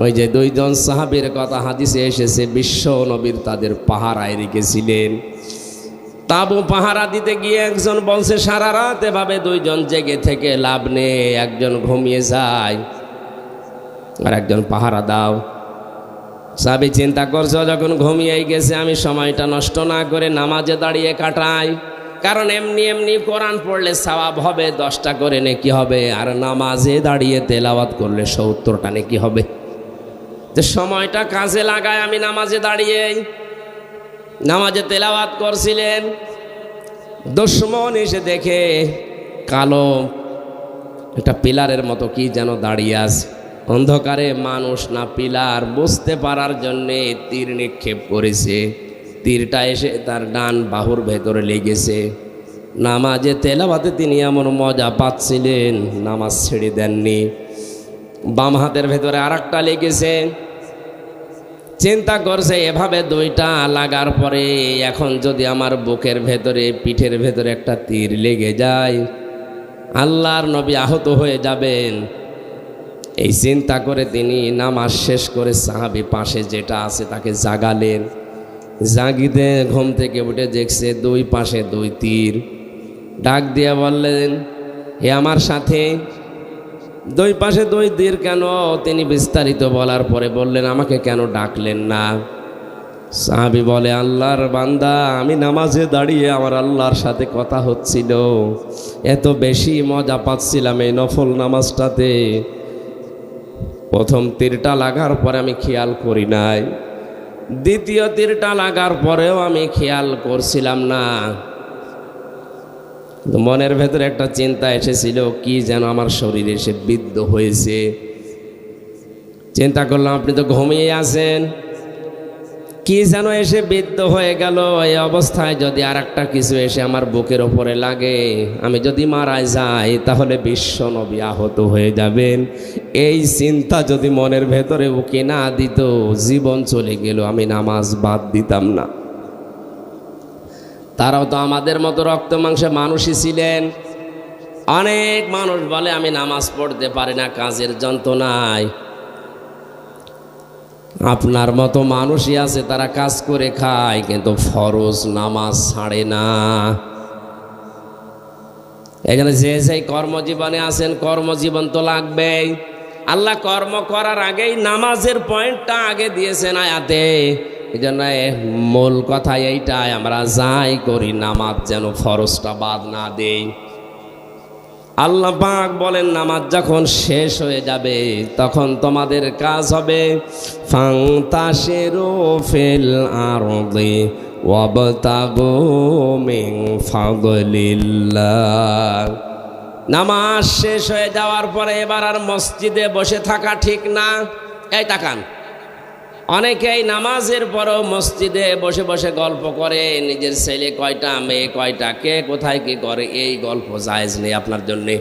ওই যে দুইজন সাহাবীর কথা হাদিসে এসেছে, বিশ্ব নবীর তাদের পাহারায় রেখেছিলেন। তাবু পাহারা দিতে গিয়ে একজন বলছে সারা রাত এভাবে দুইজন জেগে থেকে লাভ নেই, একজন ঘুমিয়ে যায় আর একজন পাহারা দাও। সাহাবী চিন্তা করছে যখন ঘুমিয়েই গেছে আমি সময়টা নষ্ট না করে নামাজে দাঁড়িয়ে কাটাই, কারণ এমনি এমনি কোরআন পড়লে সওয়াব হবে 10টা করে নেকি হবে, আর নামাজে দাঁড়িয়ে তেলাওয়াত করলে 70টা নেকি হবে। তো সময়টা কাজে লাগায় আমি নামাজে দাঁড়িয়ে নামাজে তেলাওয়াত করছিলেন। দুশমন এসে দেখে কালো একটা পিলারের মতো কি যেন দাঁড়িয়ে আছে, অন্ধকারে মানুষ না পিলার বুঝতে পারার জন্যে তীর নিক্ষেপ করেছে। তীরটা এসে তার ডান বাহুর ভেতরে লেগেছে। নামাজে তেলাওয়াতে তিনি এমন মজা পাচ্ছিলেন নামাজ ছেড়ে দেননি। বাম হাতের ভেতরে আরেকটা লেগেছে। চিন্তা করছে এভাবে দুইটা লাগার পরে এখন যদি আমার বুকের ভেতরে পিঠের ভেতরে একটা তীর লেগে যায় আল্লাহর নবী আহত হয়ে যাবেন। এই চিন্তা করে তিনি নামাজ শেষ করে সাহাবী পাশে যেটা আছে তাকে জাগালেন। জাগিতে ঘুম থেকে উঠে দেখছে দুই পাশে দুই তীর। ডাক দিয়ে বললেন, হে আমার সাথে, দুই পাশে দুই তীর কেন? তিনি বিস্তারিত বলার পরে বললেন, আমাকে কেন ডাকলেন না? সাহাবী বলে, আল্লাহর বান্দা, আমি নামাজে দাঁড়িয়ে আমার আল্লাহর সাথে কথা হচ্ছিল, এত বেশি মজা পাচ্ছিলাম এই নফল নামাজটাতে। প্রথম তীরটা লাগার পরে আমি খেয়াল করি নাই, দ্বিতীয় তীরটা লাগার পরেও আমি খেয়াল করছিলাম না। মনের ভেতরে একটা চিন্তা এসেছিল, কি যেন আমার শরীরে এসে বিদ্ধ হয়েছে। চিন্তা করলাম আপনি তো ঘুমিয়ে আছেন, কি যেন এসে বিদ্ধ হয়ে গেল। এই অবস্থায় যদি আর একটা কিছু এসে আমার বুকের ওপরে লাগে, আমি যদি মারা যাই তাহলে বিশ্ব নবী আহত হয়ে যাবেন। এই চিন্তা যদি মনের ভেতরে উকি না দিত, জীবন চলে গেল, আমি নামাজ বাদ দিতাম না। তারাও তো আমাদের মতো রক্ত মাংসে মানুষই ছিলেন। অনেক মানুষ বলে আমি নামাজ পড়তে পারি না কাজের যন্ত্রণায়। আপনার মতো মানুষই আছে তারা কাজ করে খায় কিন্তু ফরজ নামাজ ছাড়ে না। এখানে যে সেই কর্মজীবনে আছেন, কর্মজীবন তো লাগবেই। আল্লাহ কর্ম করার আগেই নামাজের পয়েন্টটা আগে দিয়েছেন আয়াতে। এই জন্য মূল কথা এইটাই, আমরা যাই করি নামাজ যেন ফরজটা বাদ না দেই। আল্লাহ পাক বলেন নামাজ যখন শেষ হয়ে যাবে তখন তোমাদের কাজ হবে ফান্তাশিরু ফিল আরদি ওয়াবতাগু মিন ফাদলিল্লাহ। নামাজ শেষ হয়ে যাওয়ার পরে এবার আর মসজিদে বসে থাকা ঠিক না। এই তাকান, অনেকেই নামাজের পরও মসজিদে বসে বসে গল্প করে, নিজের ছেলে কয়টা, মেয়ে কয়টা, কে কোথায় কি করে, এই গল্প জায়েজ নেই আপনার জন্যে।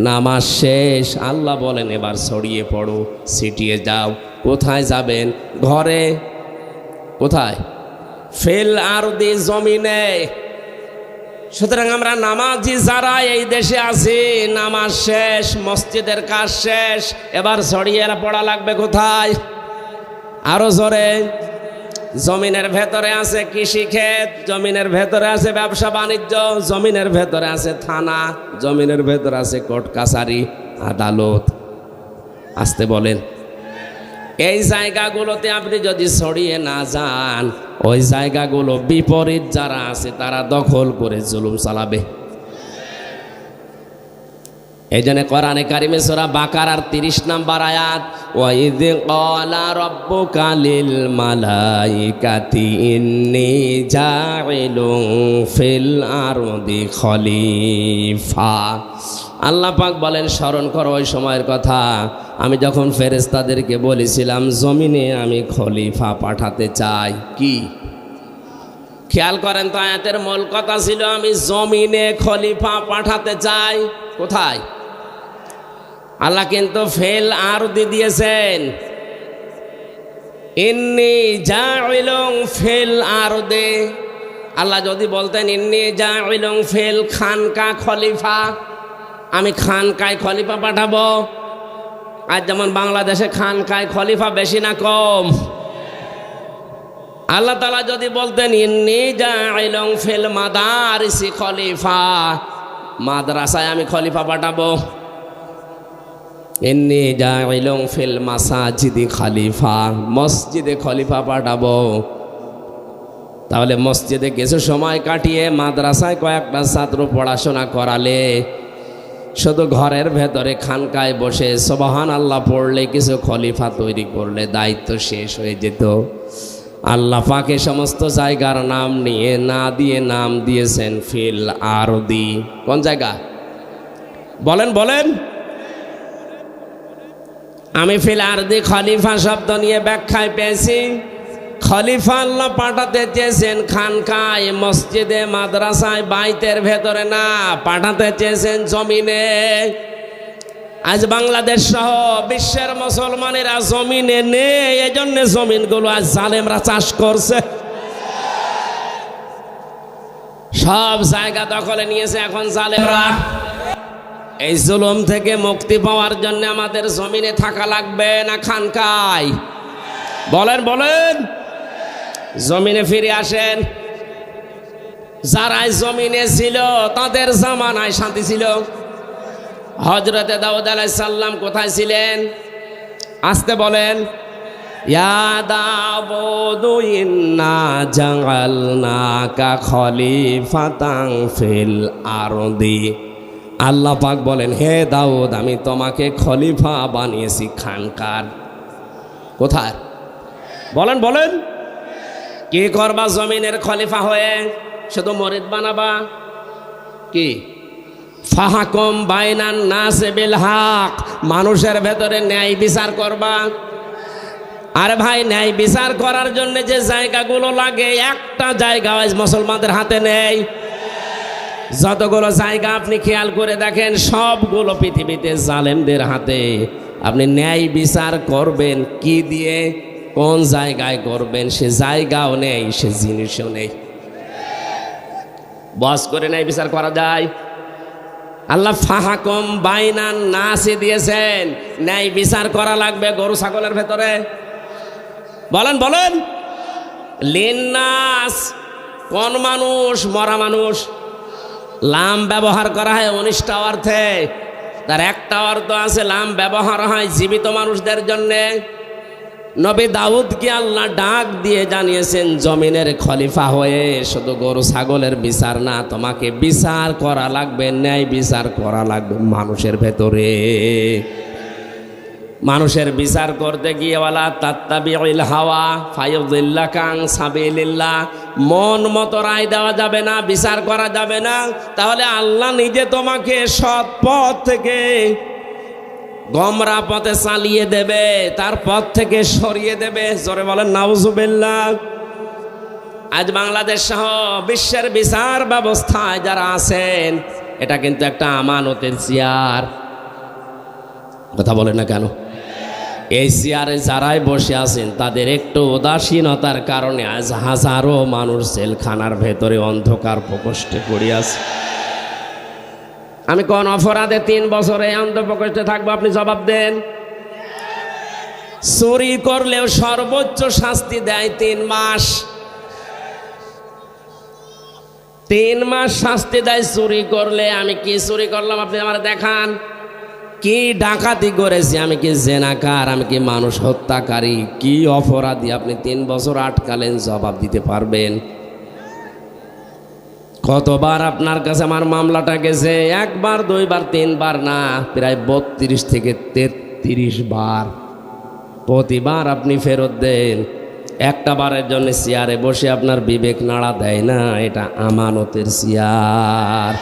নামাজ শেষ, আল্লাহ বলেন এবার ছড়িয়ে পড়ো, ছিটিয়ে যাও। কোথায় যাবেন? ঘরে। কোথায়? ফিল আরদি, জমিনে। সুতরাং আমরা নামাজি যারা এই দেশে আছি, নামাজ শেষ, মসজিদের কাজ শেষ, এবার ছড়িয়ে পড়া লাগবে কোথায়? আরো জোরে। জমিনের ভেতরে আছে কৃষিক্ষেত, জমিনের ভেতরে আছে ব্যবসা বাণিজ্য, জমিনের ভেতরে আছে থানা, জমিনের ভেতরে আছে কোর্ট কাছারি, আদালত। আসতে বলেন। এই জায়গাগুলোতে আপনি যদি ছড়িয়ে না যান, ওই জায়গাগুলো বিপরীত যারা আছে তারা দখল করে জুলুম চালাবে। এই জন্য কোরআনে কারিমে সূরা বাকারার 30 নম্বর আয়াত, ওয়াইয ক্বালা রাব্বুকা লিল মালাইকাতি ইন্নী জাইলুন ফিল আরদি খলিফা। আল্লাহ পাক বলেন স্মরণ করো ওই সময়ের কথা, আমি যখন ফেরেশতাদেরকে বলেছিলাম জমিনে আমি খলিফা পাঠাতে চাই। কি খেয়াল করেন তো, আয়াতের মূল কথা ছিল আমি জমিনে খলিফা পাঠাতে চাই। কোথায়? আল্লাহ কিন্তু ফেল আরদি দিয়েছেন, ইন্নী জাইলুন ফিল আরদি। আল্লাহ যদি বলতেন ইন্নী জাইলুন ফিল খানকা খলিফা, আমি খানকায় খলিফা পাঠাবো, আজ যেমন বাংলাদেশে খানকায় খলিফা বেশি না কম? আল্লাহ তাআলা যদি বলতেন ইন্নী জাইলুন ফিল মাদারিসি খলিফা, মাদ্রাসায় আমি খলিফা পাঠাবো, ইন্নী জাইলুন ফিল মাসাজিদি খলিফা, মসজিদে খলিফা পাঠাবো, তাহলে মসজিদে কিছু সময় কাটিয়ে মাদ্রাসায় কয়েকটা ছাত্র পড়াশোনা করালে, শুধু ঘরের ভেতরে খানকায় বসে সুবহানাল্লাহ পড়লে, কিছু খলিফা তৈরি করলে দায়িত্ব শেষ হয়ে যেত। আল্লাহ পাকে সমস্ত জায়গার নাম নিয়ে না দিয়ে নাম দিয়েছেন ফিল আরদি। কোন জায়গা বলেন বলেন? আমি ফিল আরদি খলিফা শব্দ নিয়ে ব্যাখ্যায় পেয়েছি, খলিফা আল্লাহ পাঠাতে চেয়েছেন খানকায়, মসজিদে, মাদ্রাসায়, বাইতের ভেতরে না, পাঠাতে চেয়েছেন জমিনে। আজ বাংলাদেশ সহ বিশ্বের মুসলমানেরা জমিনে নেই, এজন্য জমিনগুলো আজ জালেমরা চাষ করছে, সব জায়গা দখলে নিয়েছে এখন জালেমরা। এই জুলুম থেকে মুক্তি পাওয়ার জন্য আমাদের জমিনে থাকা লাগবে না খানকায়? বলেন বলেন? জমিনে ফিরে আসেন। যারা জমিনে ছিল তাদের জামানায় শান্তি ছিল। হযরতে দাউদ আলাইহিস সালাম কোথায় ছিলেন? আসতে বলেন। ইয়া দাউদু ইন্না জাআলনাকা খলিফাতান ফিল আরদি। আল্লাহ পাক বলেন, হে দাউদ, আমি তোমাকে খলিফা বানিয়েছি খানকার। কোথায়? বলেন বলেন? কি করবা জমিনের খলিফা হয়ে? শুধু মরিদ বানাবা? কি ফাহাকুম বাইনান নাস বিল হক, মানুষের ভেতরে ন্যায় বিচার করবা? আরে ভাই, ন্যায় বিচার করার জন্য যে জায়গাগুলো লাগে, একটা জায়গা আজ মুসলমানদের হাতে নেই। যতগুলো জায়গা আপনি খেয়াল করে দেখেন, সবগুলো পৃথিবীতে জালেমদের হাতে। আপনি ন্যায় বিচার করবেন কি দিয়ে, কোন জায়গায় করবেন, সে জায়গাও নেই, সে জিনিসও নেই। বস করে ন্যায় বিচার করা যায়? আল্লাহ ফাহাকুম বাইনান নাসে দিয়েছেন, ন্যায় বিচার করা লাগবে গরু ছাগলের ভেতরে। বলেন বলেন? লিন্নাস, কোন মানুষ? মরা মানুষ। লাম ব্যবহার করা হয় 19টা অর্থে, তার একটা অর্থ আছে লাম ব্যবহার হয় জীবিত মানুষদের জন্যে। নবী দাউদকে আল্লাহ ডাক দিয়ে জানিয়েছেন, জমিনের খলিফা হয়ে শুধু গরু ছাগলের বিচার না, তোমাকে বিচার করা লাগবে, ন্যায় বিচার করা লাগবে মানুষের ভেতরে। মানুষের বিচার করতে গিয়ে ওয়ালা তাত্তাবিউল হাওয়া ফায়ুযিল্লাকা আন সাবিলিল্লাহ, মন মতো রায় দেওয়া যাবে না, বিচার করা যাবে না। তাহলে আল্লাহ নিজে তোমাকে সৎ পথ থেকে গমরা পথে চালিয়ে দেবে, তার পথ থেকে সরিয়ে দেবে। জোরে বলেন নাউজুবিল্লাহ। আজ বাংলাদেশ সহ বিশ্বের বিচার ব্যবস্থায় যারা আছেন, এটা কিন্তু একটা আমানতের চেয়ার। কথা বলেন না কেন? এই চেয়ারে যারাই বসে আছেন, তাদের একটু উদাসীনতার কারণে আজ হাজারো মানুষ জেলখানার ভেতরে অন্ধকার প্রকোষ্ঠে পড়ে আছে। আমি কোন অপরাধে 3 বছরে অন্ধপ্রকোষ্ঠে থাকবো? আপনি জবাব দেন। চুরি করলেও সর্বোচ্চ শাস্তি দেয় 3 মাস। 3 মাস শাস্তি দেয় চুরি করলে। আমি কি চুরি করলাম আপনি আমার দেখান। কি ডাকাতি করেছি, আমি কি জেনাকার, আমি কি মানুষ হত্যাকারী, কি অপরাধী, আপনি 3 বছর আটকালেন, জবাব দিতে পারবেন? কতবার আপনার কাছে আমার মামলাটা গেছে? 1 বার 2 বার 3 বার না, প্রায় 32 থেকে 33 বার। প্রতিবার আপনি ফেরত দেন। একটা বারের জন্য চেয়ারে বসে আপনার বিবেক নাড়া দেয় না? এটা আমানতের চেয়ার।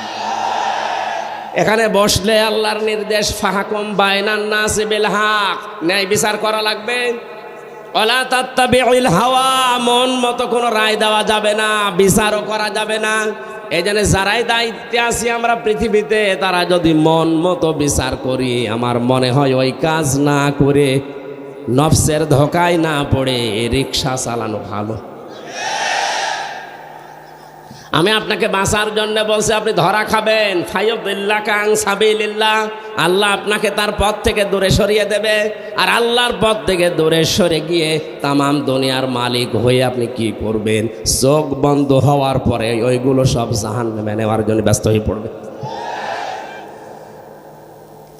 এখানে বসলে আল্লাহর নির্দেশ ফাহাকুম বাইনান নাস বিল হক, ন্যায় বিচার করা লাগবে। ওয়ালা তাত্তাবিউল হাওয়া, মন মতো কোনো রায় দেওয়া যাবে না, বিচারও করা যাবে না। এই জন্য যারাই দায়িত্বে আছি আমরা পৃথিবীতে, তারা যদি মন মতো বিচার করি, আমার মনে হয় ওই কাজ না করে নফসের ধোকায় না পড়ে রিক্সা চালানো ভালো। আমি আপনাকে বাঁচার জন্য বলছি, আপনি ধরা খাবেন। ফায়ুদিল্লাকা আন সাবিলিল্লাহ, আল্লাহ আপনাকে তার পথ থেকে দূরে সরিয়ে দেবে। আর আল্লাহর পথ থেকে দূরে সরে গিয়ে তামাম দুনিয়ার মালিক হয়ে আপনি কি করবেন? চোখ বন্ধ হওয়ার পরে ওইগুলো সব জাহান্নামে নেওয়ার জন্য ব্যস্ত হয়ে পড়বে।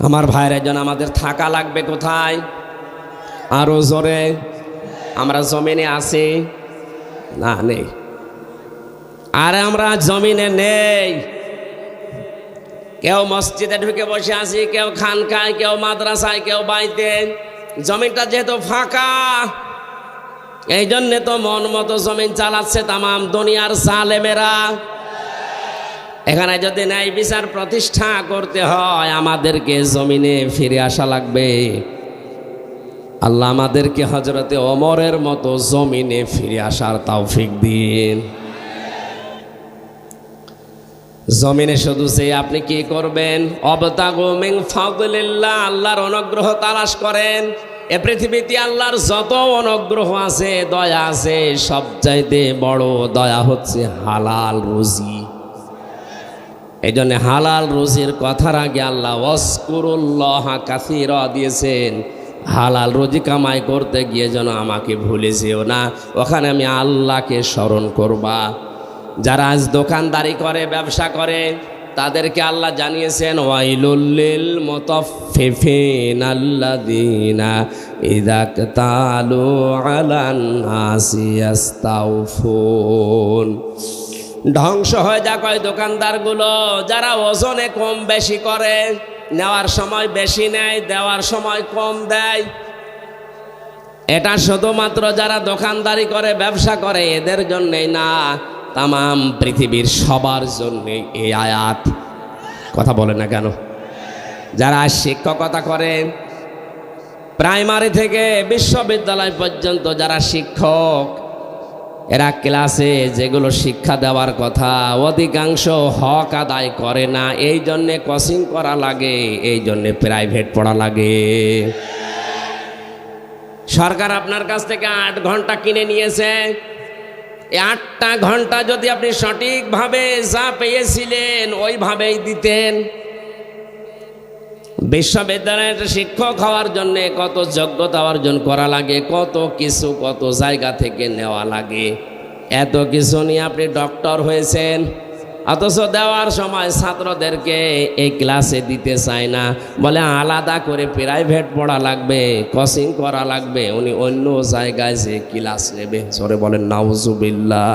আমার ভাইয়ের জন্য আমাদের থাকা লাগবে কোথায়? আরো জোরে। আমরা জমিনে আছি না? নেই। আরে আমরা জমিনে নেই। কেউ মসজিদে ঢুকে বসে আছি, কেউ খানকায়, কেউ মাদ্রাসায়, কেউ বাড়িতে। জমিনটা যেহেতু ফাঁকা, এই জন্যে তো মন মতো জমিন চালাচ্ছে তামাম দুনিয়ার জালেমেরা। এখানে যদি ন্যায় বিচার প্রতিষ্ঠা করতে হয়, আমাদেরকে জমিনে ফিরে আসা লাগবে। আল্লাহ আমাদেরকে হযরতে ওমরের মতো জমিনে ফিরে আসার তৌফিক দিন। জমিনে শুধু যে আপনি কি করবেন? অবতাগু মিন ফাদলিল্লাহ, আল্লাহর অনুগ্রহ তালাশ করেন। এ পৃথিবীতে আল্লাহর যত অনুগ্রহ আছে, দয়া আছে, সবচাইতে বড় দয়া হচ্ছে হালাল রুজি। এই জন্য হালাল রুজির কথার আগে আল্লাহ ওয়াজকুরুল্লাহ কাসীরা দিয়েছেন। হালাল রুজি কামাই করতে গিয়ে যেন আমাকে ভুলে যেও না, ওখানে আমি আল্লাহকে স্মরণ করবা। যারা আজ দোকানদারি করে, ব্যবসা করে, তাদেরকে আল্লাহ জানিয়েছেন ওয়াইলুল লিল মুতাফফিফিন আল্লাযীনা ইযা ক্তালু আলান নাসি ইস্তাওফুন। ধ্বংস হয়ে যাক ওই দোকানদারগুলো যারা ওজনে কম বেশি করে, নেওয়ার সময় বেশি নেয়, দেওয়ার সময় কম দেয়। এটা শুধুমাত্র যারা দোকানদারি করে, ব্যবসা করে, এদের জন্যই না, তামাম পৃথিবীর সবার জন্য এই আয়াত। কথা বলে না কেন? যারা শিক্ষকতা করে, প্রাইমারি থেকে বিশ্ববিদ্যালয় পর্যন্ত যারা শিক্ষক, এরা ক্লাসে যেগুলো শিক্ষা দেওয়ার কথা অধিকাংশ হক আদায় করে না। এই জন্যে কোচিং করা লাগে, এই জন্যে প্রাইভেট পড়া লাগে। সরকার আপনার কাছ থেকে 8 ঘন্টা কিনে নিয়েছে। এই 8টা ঘন্টা যদি আপনি সঠিকভাবে যা পেয়েছিলেন ওইভাবেই দিতেন। বিশ্ববিদ্যালয়ের শিক্ষক হওয়ার জন্য কত যোগ্যতা অর্জন করা লাগে, কত কিছু কত জায়গা থেকে নেওয়া লাগে। এত কিছু নিয়ে আপনি ডক্টর হয়েছেন, অথচ দেওয়ার সময় ছাত্রদেরকে এই ক্লাসে দিতে চায় না, বলে আলাদা করে প্রাইভেট পড়া লাগবে, কোচিং করা লাগবে, উনি অন্য জায়গায় যে ক্লাস নেবে। সরে বলেন নাউজুবিল্লাহ।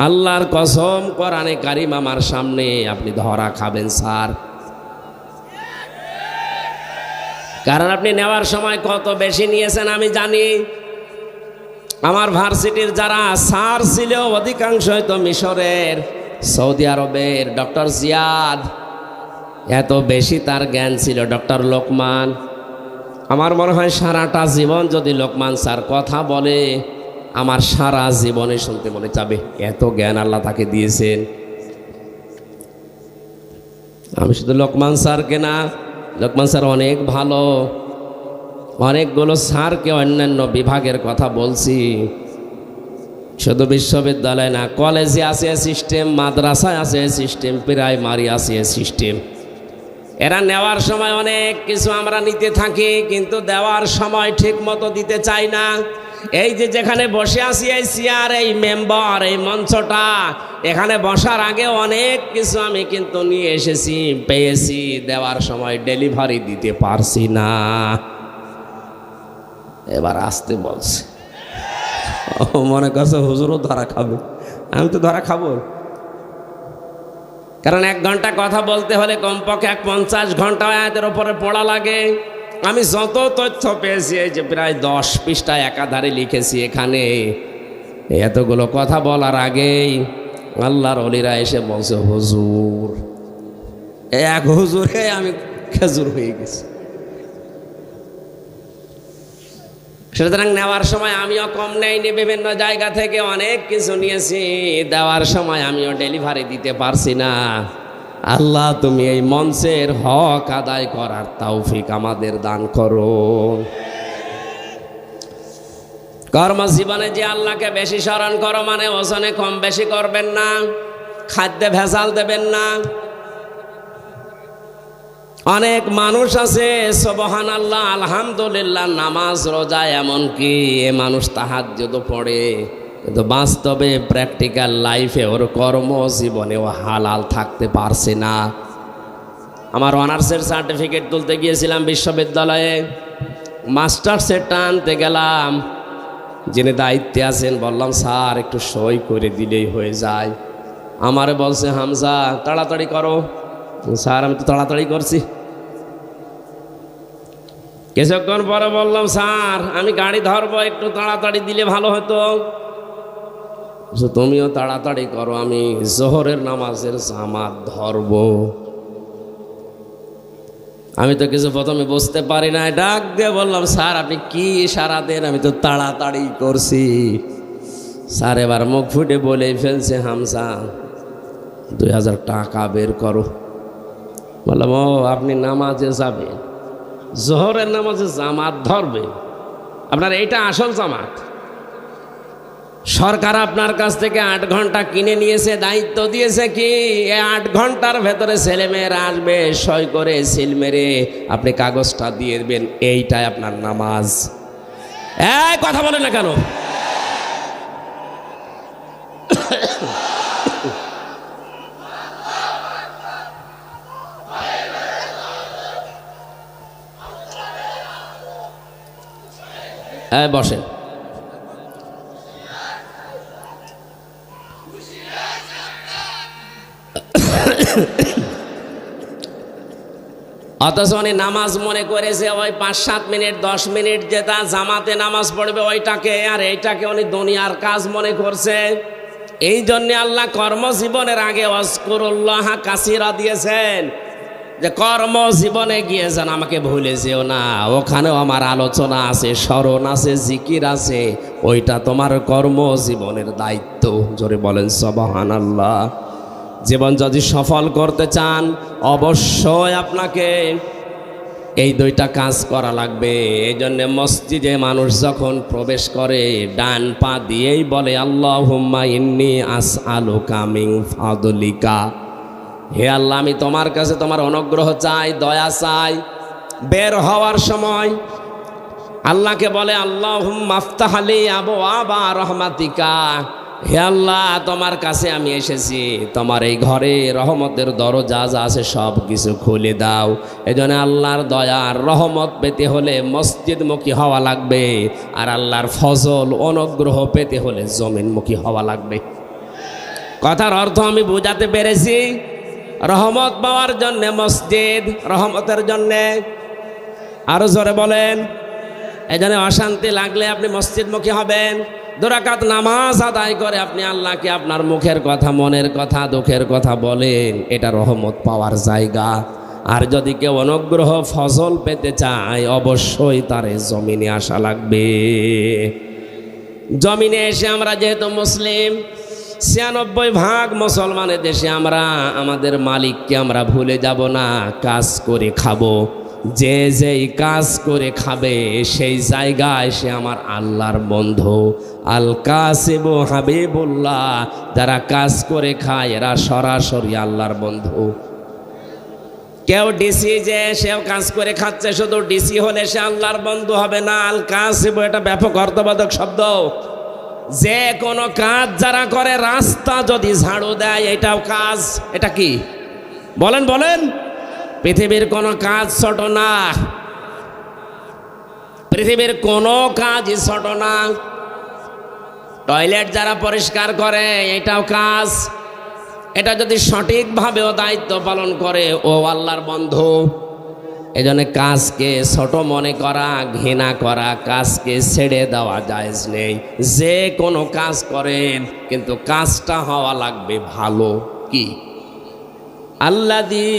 আল্লাহর কসম, কোরআনে কারিম আমার সামনে, আপনি ধরা খাবেন স্যার। কারণ আপনি নেওয়ার সময় কত বেশি নিয়েছেন আমি জানি। আমার ভার্সিটির যারা স্যার ছিল অধিকাংশই তো মিশরের, সৌদি আরবের। ডক্টর জিয়াদ, এত বেশি তার জ্ঞান ছিল। ডক্টর লোকমান, আমার মনে হয় সারাটা জীবন যদি লোকমান স্যার কথা বলে, আমার সারা জীবনে শুনতে মনে যাবে। এত জ্ঞান আল্লাহ তাকে দিয়েছেন। আমি শুধু লোকমান স্যারকে না, লোকমান স্যার অনেক ভালো, অনেকগুলো স্যারকে অন্যান্য বিভাগের কথা বলছি। শুধু বিশ্ববিদ্যালয় না, কলেজে আছে সিস্টেম, মাদ্রাসায় আছে সিস্টেম, প্রাইমারি আছে সিস্টেম। এরা নেওয়ার সময় অনেক কিছু আমরা নিতে থাকি, কিন্তু দেওয়ার সময় ঠিক মতো দিতে চাই না। এই যে যেখানে বসে আছি, এই চেয়ার, এই মেম্বার, এই মঞ্চটা, এখানে বসার আগে অনেক কিছু আমি কিন্তু নিয়ে এসেছি, পেয়েছি, দেওয়ার সময় ডেলিভারি দিতে পারছি না। এবার আসতে বলছে, মনে করছে হুজুরও ধরা খাবে। আমি তো ধরা খাবো, কারণ 1 ঘন্টা কথা বলতে হলে কমপক্ষে 50 ঘন্টা আয়াতের ওপরে পড়া লাগে। আমি যত তথ্য পেয়েছি, এই যে প্রায় 10 পৃষ্ঠায় একাধারে লিখেছি। এখানে এতগুলো কথা বলার আগেই আল্লাহর ওলিরা এসে বলছে হুজুর, এক হুজুরে আমি খেজুর হয়ে গেছি। সুতরাং নেওয়ার সময় আমিও কম নেইনি, বিভিন্ন জায়গা থেকে অনেক কিছু নিয়েছি। দেওয়ার সময় আমিও ডেলিভারি দিতে পারছি না। আল্লাহ, তুমি এই মঞ্চের হক আদায় করার তৌফিক আমাদের দান করো। কর্মজীবনে যে আল্লাহকে বেশি স্মরণ করো, মানে ওজনে কম বেশি করবেন না। খাদ্যে ভেজাল দেবেন না। অনেক মানুষ আছে সুবহানাল্লাহ আলহামদুলিল্লাহ নামাজ রোজা এমনকি এ মানুষ তাহাজ্জুদ পড়ে, কিন্তু বাস্তবে প্র্যাকটিক্যাল লাইফে ওর কর্মজীবনে ও হালাল থাকতে পারছে না। আমার অনার্সের সার্টিফিকেট তুলতে গিয়েছিলাম বিশ্ববিদ্যালয়ে, মাস্টার্সের টানতে গেলাম, যিনি দায়িত্বে আছেন বললাম স্যার একটু সই করে দিলেই হয়ে যায়। আমারে বলছে হামজা তাড়াতাড়ি করো। স্যার আমি তো তাড়াতাড়ি করছি। কিছুক্ষণ পরে বললাম স্যার আমি গাড়ি ধরবো, একটু তাড়াতাড়ি দিলে ভালো হতো। তুমিও তাড়াতাড়ি করো, আমি জোহরের নামাজের জামাত ধরবো। আমি তো কিছু প্রথমে বুঝতে পারি না, ডাক দিয়ে বললাম স্যার আপনি কি ইশারা দেন, আমি তো তাড়াতাড়ি করছি। স্যার এবার মুখ ফুটে বলেই ফেলছে হামজা 2000 টাকা বের করো। বললাম ও আপনি নামাজে যাবেন, জোহরের নামাজে জামাত ধরবে, আপনার এইটা আসল জামাত। সরকার আপনার কাছ থেকে 8 ঘন্টা কিনে নিয়েছে, দায়িত্ব দিয়েছে কি এই 8 ঘন্টার ভেতরে ছেলেমেয়েরা আসবে, সই করে সিল মেরে আপনি কাগজটা দিয়ে দেবেন, এইটাই আপনার নামাজ। কথা বলে না কেন? বসেন। অথচ উনি নামাজ মনে করেছে ওই 5-7 মিনিট 10 মিনিট যেটা জামাতে নামাজ পড়বে ওইটাকে, আর এইটাকে উনি দুনিয়ার কাজ মনে করছে। এই জন্যে আল্লাহ কর্মজীবনের আগে ওয়াজকুরুল্লাহ কাসীরা দিয়েছেন, যে কর্মজীবনে গিয়ে যেন আমাকে ভুলে যেও না, ওখানেও আমার আলোচনা আছে, স্মরণ আছে, জিকির আছে, ওইটা তোমার কর্মজীবনের দায়িত্ব। জোরে বলেন সুবহানাল্লাহ। জীবন যদি সফল করতে চান অবশ্যই আপনাকে এই 2টা কাজ করা লাগবে। এই জন্যে মসজিদে মানুষ যখন প্রবেশ করে ডান পা দিয়েই বলে আল্লাহুম্মা ইন্নী আসআলুকা মিন ফাদলিকা, হে আল্লাহ আমি তোমার কাছে তোমার অনুগ্রহ চাই, দয়া চাই। বের হওয়ার সময় আল্লাহকে বলে আল্লাহুম্মা আফতাহ লি আবওয়াবা রাহমাতিকা, হে আল্লাহ তোমার কাছে আমি এসেছি, তোমার এই ঘরে রহমতের দরজা যা আছে সব কিছু খুলে দাও। এজন্য আল্লাহর দয়ার রহমত পেতে হলে মসজিদমুখী হওয়া লাগবে, আর আল্লাহর ফজল অনুগ্রহ পেতে হলে জমিনমুখী হওয়া লাগবে। কথার অর্থ আমি বোঝাতে পেরেছি? রহমত পাওয়ার জন্যে মসজিদ, রহমতের জন্যে আরো জোরে বলেন। এজন্য অশান্তি লাগলে আপনি মসজিদমুখী হবেন। 2 রাকাত নামাজ আদায় করে আপনি আল্লাহকে আপনার মুখের কথা, মনের কথা, দুঃখের কথা বলেন, এটা রহমত পাওয়ার জায়গা। আর যদি কেউ অনুগ্রহ ফজল পেতে চায় অবশ্যই তারে জমিনে আসা লাগবে। জমিনে এসে আমরা যেহেতু মুসলিম, 96% মুসলমানের দেশে আমরা আমাদের মালিককে আমরা ভুলে যাব না, কাজ করে খাবো। যে যেই কাজ করে খাবে সেই জায়গায় সে আমার আল্লাহর বন্ধু। আল কাসিবু হাবিবুল্লাহ, যারা কাজ করে খায় এরা সরাসরি আল্লাহর বন্ধু। কেউ ডিসি যে সেও কাজ করে খাচ্ছে, শুধু ডিসি হলে সে আল্লাহর বন্ধু হবে না। আল কাসিবু এটা ব্যাপক অর্থবোধক শব্দ। যে কোনো কাজ যারা করে, রাস্তা যদি ঝাড়ু দেয় এটাও কাজ। এটা কি বলেন বলেন? পৃথিবীর কোনো কাজ ছোট না, পৃথিবীর কোনো কাজই ছোট না। টয়লেট যারা পরিষ্কার করে এটাও কাজ। এটা যদি সঠিকভাবেও দায়িত্ব পালন করে ও আল্লাহর বন্ধু। এজন্য কাজকে ছোট মনে করা, ঘৃণা করা, কাজকে ছেড়ে দেওয়া জায়েজ নেই। যে কোনো কাজ করেন কিন্তু কাজটা হওয়া লাগবে ভালো। কি? আল্লাযী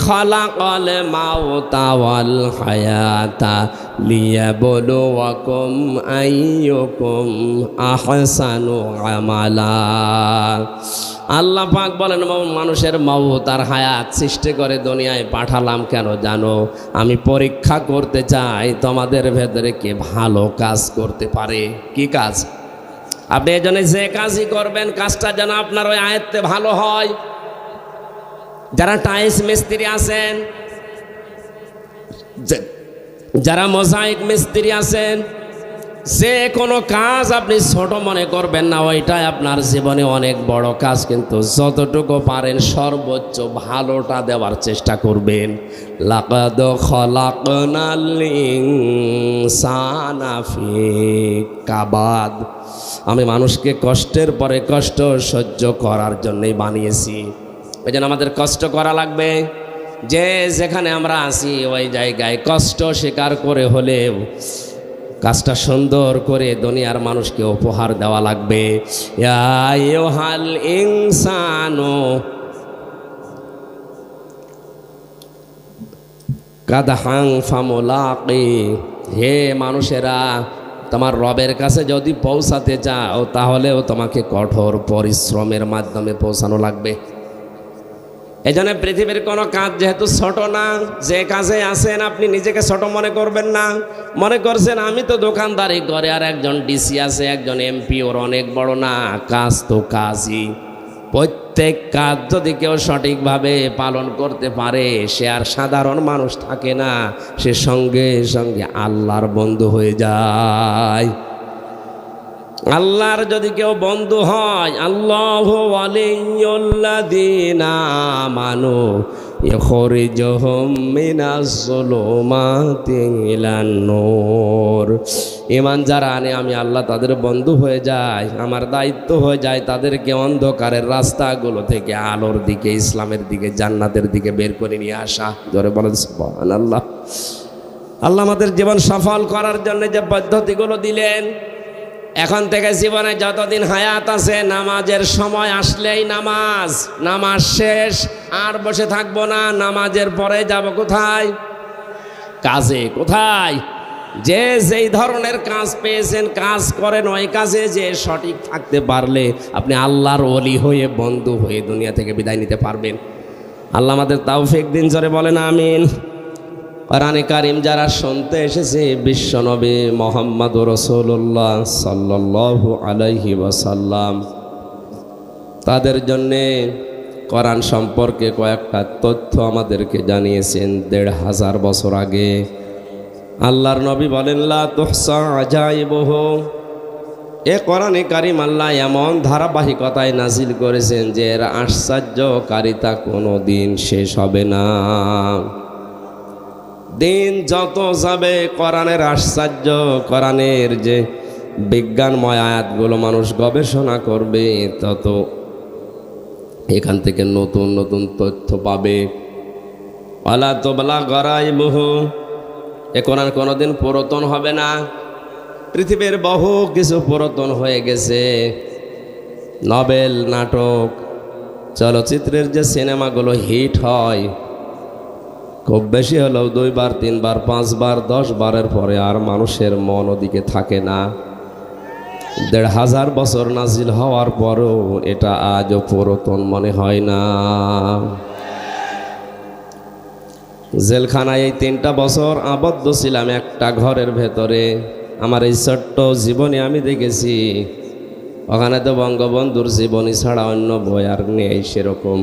খালাকাল মাউতা ওয়াল হায়াতা লিয়াবলুয়াকুম আইয়ুকুম আহসানু আমালা। আল্লাহ পাক বলেন মানুষের মওত আর হায়াত সৃষ্টি করে দুনিয়ায় পাঠালাম কেন জানো? আমি পরীক্ষা করতে চাই তোমাদের ভেতরে কে ভালো কাজ করতে পারে। কি কাজ? আপনি এই জন্য যে কাজই করবেন কাজটা যেন আপনার ওই আয়ত্তে ভালো হয়। যারা টাইলস মিস্ত্রি আছেন, যারা মোজাইক মিস্ত্রি আছেন, যে কোনো কাজ আপনি ছোট মনে করবেন না, ওইটাই আপনার জীবনে অনেক বড় কাজ। কিন্তু যতটুকু পারেন সর্বোচ্চ ভালোটা দেওয়ার চেষ্টা করবেন। লাকাদ খলাকনাল ইনসানা ফি কাবাদ, আমি মানুষকে কষ্টের পরে কষ্ট সহ্য করার জন্যই বানিয়েছি। ওই জন্য আমাদের কষ্ট করা লাগবে। যে যেখানে আমরা আছি ওই জায়গায় কষ্ট স্বীকার করে হলেও কাজটা সুন্দর করে দুনিয়ার মানুষকে উপহার দেওয়া লাগবে। ইয়া আইয়ুহাল ইনসানু কাদহাং ফামুলাকি, হে মানুষেরা, তোমার রবের কাছে যদি পৌঁছাতে চাও তাহলেও তোমাকে কঠোর পরিশ্রমের মাধ্যমে পৌঁছানো লাগবে। এই জন্য পৃথিবীর কোনো কাজ যেহেতু ছোট না, যে কাজে আছেন আপনি নিজেকে ছোট মনে করবেন না। মনে করছেন আমি তো দোকানদারি করে, আর একজন ডিসি আছে, একজন এমপি, ওর অনেক বড় না। কাজ তো কাজই। প্রত্যেক কাজ যদি কেউ সঠিকভাবে পালন করতে পারে, সে আর সাধারণ মানুষ থাকে না, সে সঙ্গে সঙ্গে আল্লাহর বন্ধু হয়ে যায়। আল্লাহর যদি কেউ বন্ধু হয়, আল্লাহু ওয়ালিয়ুল্লাযীনা আমানু ইখরিজুহুম মিনাজ যুলুমাতি ইলান নূর। ঈমান যারা আনে আমি আল্লাহ তাদের বন্ধু হয়ে যায়। আমার দায়িত্ব হয়ে যায় তাদেরকে অন্ধকারের রাস্তাগুলো থেকে আলোর দিকে, ইসলামের দিকে, জান্নাতের দিকে বের করে নিয়ে আসা। জোরে বলেন সুবহানাল্লাহ। আল্লাহ আমাদের জীবন সফল করার জন্য যে পদ্ধতিগুলো দিলেন, এখন থেকে জীবনে যতদিন হায়াত আছে নামাজের সময় আসলেই নামাজ, নামাজ শেষ আর বসে থাকবো না। নামাজের পরে যাব কোথায়? কাজে। কোথায়? যে যেই ধরনের কাজ পেয়েছেন কাজ করেন, ওই কাজে যে সঠিক থাকতে পারলে আপনি আল্লাহর ওলি হয়ে, বন্ধু হয়ে দুনিয়া থেকে বিদায় নিতে পারবেন। আল্লাহ আমাদের তৌফিক দিন। জোরে বলেন আমিন। কোরআনে কারিম যারা শুনতে এসেছে, বিশ্বনবী মুহাম্মদুর রাসূলুল্লাহ সাল্লাল্লাহু আলাইহি ওয়াসাল্লাম, তাদের জন্যে কোরআন সম্পর্কে কয়েকটা তথ্য আমাদেরকে জানিয়েছেন ১৫০০ বছর আগে। আল্লাহর নবী বলেন, লা তুহসা আজাইবুহু, এ কোরআনে কারিম আল্লাহ এমন ধারাবাহিকতায় নাজিল করেছেন যে এর আশ্চর্যকারিতা কোনো দিন শেষ হবে না। দিন যত যাবে কোরআনের আশ্চর্য, কোরআনের যে বিজ্ঞানময় আয়াতগুলো মানুষ গবেষণা করবে, তত এখান থেকে নতুন নতুন তথ্য পাবে। ওয়ালা তুবলা গরাইবুহু, এ কোরআন কোনোদিন পুরাতন হবে না। পৃথিবীর বহু কিছু পুরাতন হয়ে গেছে। নভেল, নাটক, চলচ্চিত্রের যে সিনেমাগুলো হিট হয়, খুব বেশি হলেও 2 বার 3 বার 5 বার 10 বারের পরে আর মানুষের মন ওদিকে থাকে না। ১৫০০ বছর নাজিল হওয়ার পরও এটা আজও পুরাতন মনে হয় না। জেলখানায় এই 3টা বছর আবদ্ধ ছিলাম একটা ঘরের ভেতরে। আমার এই ছোট্ট জীবনে আমি দেখেছি, ওখানে তো বঙ্গবন্ধুর জীবনী ছাড়া অন্য বই আর নেই সেরকম।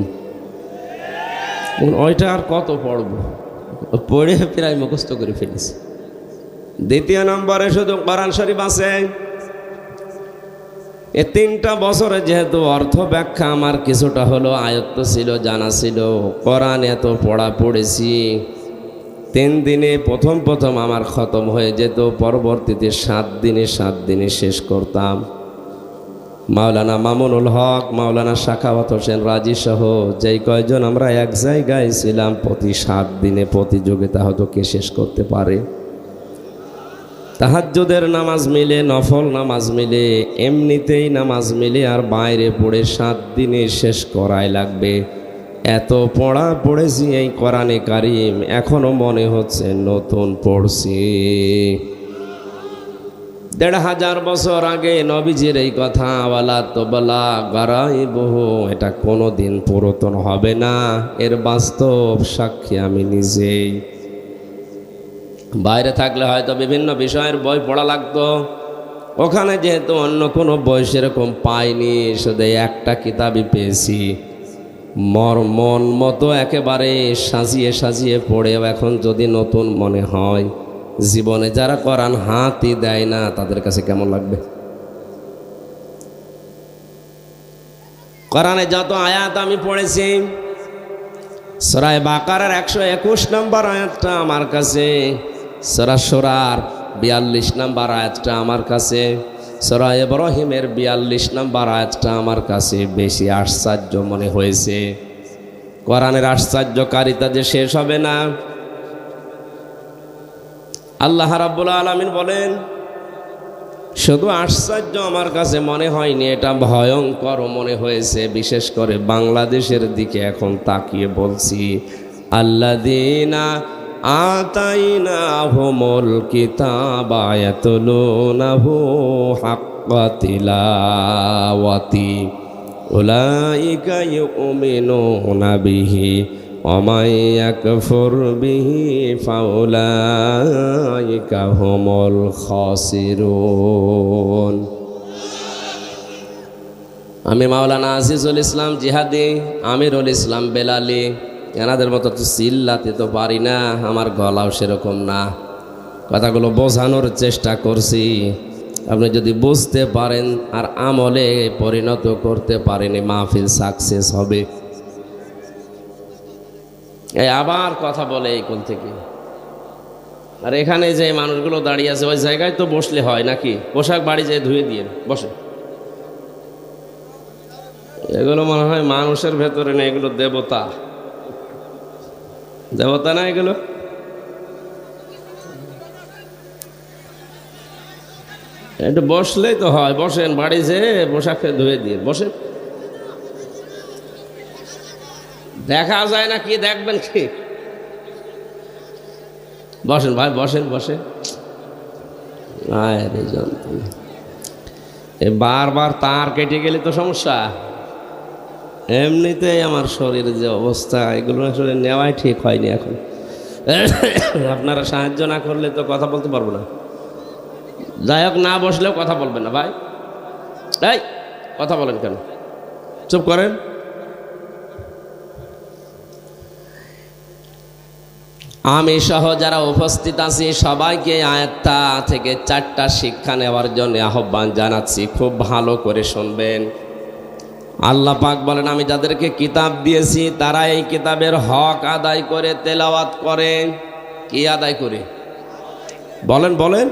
ওইটা আর কত পড়বো, পড়ে প্রায় মুখস্থ করে ফেলেছি। 2 নম্বরে শুধু কোরআন শরীফ আছে। এই 3টা বছরে যেহেতু অর্থ ব্যাখ্যা আমার কিছুটা হলো আয়ত্ত ছিল, জানা ছিল, কোরআন এত পড়া পড়েছি, 3 দিনে প্রথম আমার খতম হয়ে যেত, পরবর্তীতে 7 দিনে শেষ করতাম। মাওলানা মামুনুল হক, মাওলানা সাখাওয়াত হোসেন রাজি সহ যেই কয়জন আমরা এক জায়গায় ছিলাম, প্রতি 7 দিনে প্রতিযোগিতা হতো কে শেষ করতে পারে। তাহাজ্জুদের নামাজ মিলে, নফল নামাজ মিলে, এমনিতেই নামাজ মিলে, আর বাইরে পড়ে 7 দিনে শেষ করাই লাগবে। এত পড়া পড়েছি এই কোরআনে কারিম, এখনো মনে হচ্ছে নতুন পড়ছি। ১৫০০ বছর আগে নবীজির এই কথা, ওয়ালা তুবলা গরাইবুহু, এটা কোনোদিন পুরাতন হবে না। এর বাস্তব সাক্ষী আমি নিজেই। বাইরে থাকলে হয়তো বিভিন্ন বিষয়ের বই পড়া লাগতো, ওখানে যেহেতু অন্য কোনো বই সেরকম পাইনি, শুধু একটা কিতাবই পেয়েছি, মন মতো একেবারে সাজিয়ে সাজিয়ে পড়েও এখন যদি নতুন মনে হয়, জীবনে যারা কোরআন হাতই দেয় না তাদের কাছে কেমন লাগবে? কোরআনে যত আয়াত আমি পড়েছি, সূরা বাকারার 121 নম্বর আয়াতটা আমার কাছে, সূরা শূরার 42 নম্বর আয়াতটা আমার কাছে, সূরা ইব্রাহিমের 42 নম্বর আয়াতটা আমার কাছে বেশি আশ্চর্য মনে হয়েছে। কোরআনের আশ্চর্যকারিতা যে শেষ হবে না। আল্লাহ রাব্বুল আলামিন বলেন, শুধু আশ্চর্য আমার কাছে মনে হয়নি, এটা ভয়ঙ্কর মনে হয়েছে। বিশেষ করে বাংলাদেশের দিকে এখন তাকিয়ে বলছি, আল্লাযীনা আতাইনাহুমুল কিতাবা ইয়াতলুনাহু হাক্কা তিলাওয়াতি উলাইকা ইউমিনুনা বিহি ওয়া মান ইয়াকফুর বিহি ফাউলাইকা হুমুল খাসিরুন। আমি মাওলানা আজিজুল ইসলাম জিহাদি, আমিরুল ইসলাম বেলালি, এনাদের মতো তো চিল্লাতে তো পারি না, আমার গলাও সেরকম না। কথাগুলো বোঝানোর চেষ্টা করছি, আপনি যদি বুঝতে পারেন আর আমলে পরিণত করতে পারেন, মাহফিল সাকসেস হবে। এই আবার কথা বলে এই কোন থেকে, আর এখানে যে মানুষগুলো দাঁড়িয়ে আছে ওই জায়গায় তো বসলে হয় নাকি? পোশাক বাড়ি যেয়ে ধুয়ে দিয়ে বসে। এগুলো মনে হয় মানুষের ভেতরে না, এগুলো দেবতা। দেবতা না এগুলো? একটু বসলেই তো হয়। বসেন, বাড়ি যেয়ে পোশাককে ধুয়ে দিয়ে বসেন। দেখা যায় না কি দেখবেন কি? বসেন ভাই, বসেন বসেন। বারবার তার কেটে গেলে তো সমস্যা। এমনিতেই আমার শরীরের যে অবস্থা, এগুলো আসলে নেওয়াই ঠিক হয়নি এখন। আপনারা সাহায্য না করলে তো কথা বলতে পারবো না। যাই হোক, না বসলেও কথা বলবেন না ভাই। এই কথা বলেন কেন? চুপ করেন। আমি সহ যারা উপস্থিত আছি সবাইকে আয়াতটা থেকে 4টা শিক্ষা নেওয়ার জন্য আহ্বান জানাচ্ছি। খুব ভালো করে শুনবেন। আল্লাহ পাক বলেন, আমি যাদেরকে কিতাব দিয়েছি তারা এই কিতাবের হক আদায় করে তেলাওয়াত করে। কি আদায় করে? বলেন বলেন।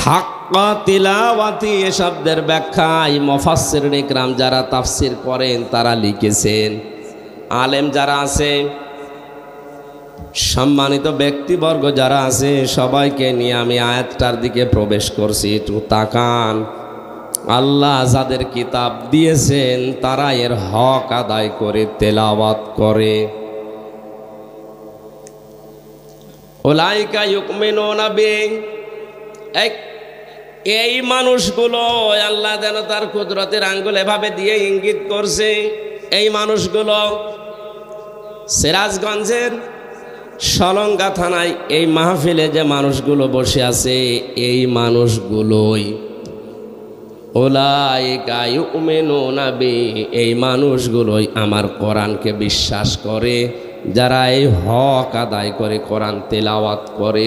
হাক্কা তিলাওয়াতি, এ শব্দের ব্যাখ্যায় মুফাসসিরিন ইকরাম যারা তাফসীর করেন তারা লিখেছেন। আলেম যারা আছে, সম্মানিত ব্যক্তিবর্গ যারা আছে, সবাইকে নিয়ে আমি আয়াতটার দিকে প্রবেশ করছি। একটু তাকান। আল্লাহ যাদের কিতাব দিয়েছেন তারা এর হক আদায় করে তেলাওয়াত করে। উলাইকা ইউমিনুনা বিহি, এই মানুষগুলো আল্লাহ যেন তার কুদরতের আঙ্গুল এভাবে দিয়ে ইঙ্গিত করছে। এই মানুষগুলো সিরাজগঞ্জের সলঙ্গা থানায় এই মাহফিলে যে মানুষগুলো বসে আছে, এই মানুষগুলোই উলাইকা ইউমিনুনা বিহি, এই মানুষগুলোই আমার কোরআনকে বিশ্বাস করে, যারা এই হক আদায় করে কোরআন তেলাওয়াত করে।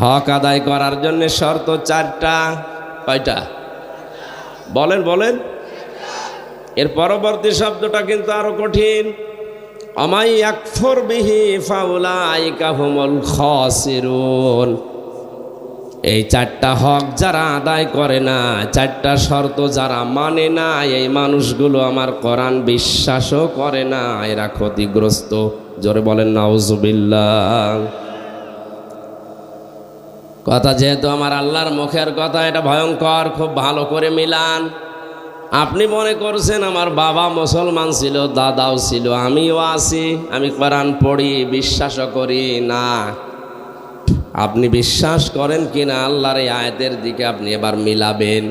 হক আদায় করার জন্য শর্ত 4টা। কয়টা? বলেন বলেন। এর পরবর্তী শব্দটা কিন্তু আরো কঠিন। আমাই ইয়াকফুর বিহি ফাউলাইকা হুমুল খাসিরুন। এই 4টা হক যারা আদায় করে না, 4টা শর্ত যারা মানে না, এই মানুষগুলো আমার কোরআন বিশ্বাসও করে না, এরা ক্ষতিগ্রস্ত। জোরে বলেন নাউজুবিল্লাহ। কথা যেহেতু আমার আল্লাহর মুখের কথা, এটা ভয়ঙ্কর। খুব ভালো করে মিলান। আপনি মনে করছেন আমার বাবা মুসলমান ছিল, দাদাও ছিল, আমিও আছি, আমি কোরআন পড়ি, বিশ্বাসও করি না। আপনি বিশ্বাস করেন কিনা আল্লাহর এই আয়াতের দিকে আপনি এবার মিলাবেন।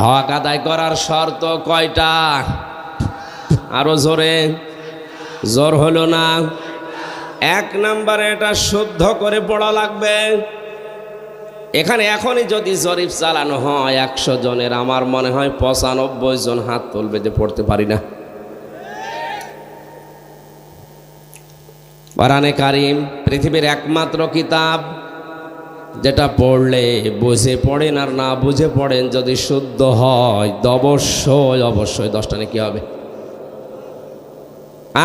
হক আদায় করার শর্ত কয়টা? আরো জোরে। জোর হলো না। 1 নম্বরে এটা শুদ্ধ করে পড়া লাগবে। এখানে এখনই যদি জরিপ চালানো হয় 100 জনের, আমার মনে হয় 95 জন হাত তুলবে যে পড়তে পারি না। কোরআনে কারীম পৃথিবীর একমাত্র কিতাব যেটা পড়লে বুঝে পড়েন আর না বুঝে পড়েন, যদি শুদ্ধ হয় অবশ্যই অবশ্যই 10টা নেকি হবে,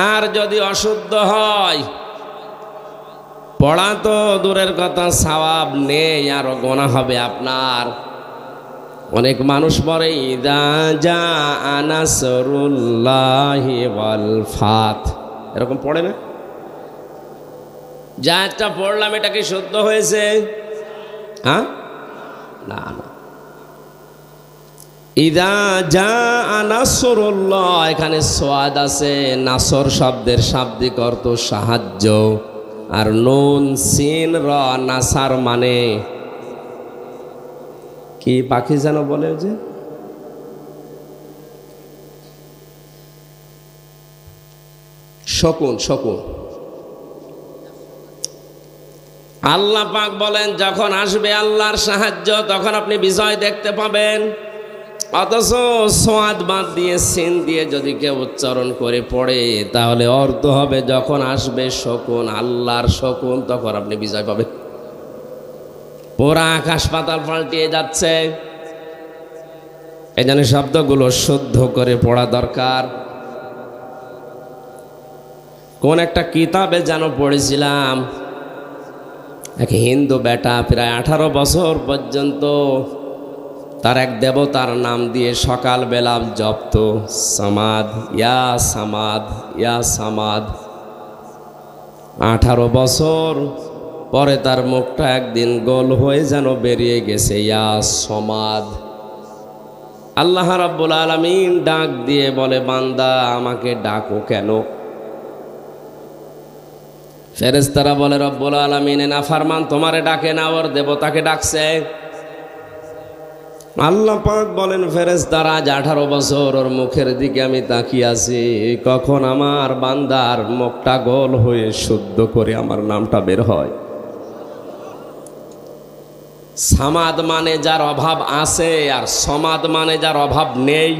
আর যদি অশুদ্ধ হয় পড়া তো দূরের কথা, সওয়াব নেই, আরো গোনা হবে আপনার। অনেক মানুষ পড়ে ইদা জাআ নাসরুল্লাহি ওয়াল ফাত, এরকম পড়ে না? যা একটা পড়লাম এটা কি শুদ্ধ হয়েছে? হ্যাঁ, না না। ইদা জাআ নাসরুল্লাহ, এখানে সোয়াদ আছে, নাসর শব্দের শাব্দিক অর্থ সাহায্য, আর নুন সিন র নাসার মানে কি পাখি যেন বলে যে শকুন, শকুন। আল্লাহ পাক বলেন যখন আসবে আল্লাহর সাহায্য তখন আপনি বিজয় দেখতে পাবেন। অথচ সোয়াদ বাদ দিয়ে সিন দিয়ে যদি কেউ উচ্চারণ করে পড়ে তাহলে অর্থ হবে যখন আসবে শকুন, আল্লাহর শকুন, তখন আপনি বিজয় পাবেন। পুরা আকাশ পাতাল পাল্টিয়ে যাচ্ছে। এই জন্য শব্দগুলো শুদ্ধ করে পড়া দরকার। কোন একটা কিতাবে যেন পড়েছিলাম, এক হিন্দু বেটা প্রায় 18 বছর পর্যন্ত তার এক দেবতার নাম দিয়ে সকালবেলা জপত, সামাদ ইয়া সামাদ ইয়া সামাদ। 18 বছর পরে তার মুখটা একদিন গোল হয়ে যেন বেরিয়ে গেছে ইয়া সমাদ। আল্লাহ রাব্বুল আলামিন ডাক দিয়ে বলে, বান্দা আমাকে ডাকো কেন? ফেরেশতারা বলে, রব্বুল আলামিন নাফরমান তোমারে ডাকে না, ওর দেবতাকে ডাকছে। আল্লাহ পাক বলেন, ফেরেশতারা আজ 18 বছর ওর মুখের দিকে আমি তাকিয়ে আছি, কখন আমার বান্দার মুখটা গোল হয়ে শুদ্ধ করে আমার নামটা বের হয়। সামাদ মানে যার অভাব আছে, আর সমাদ মানে যার অভাব নেই।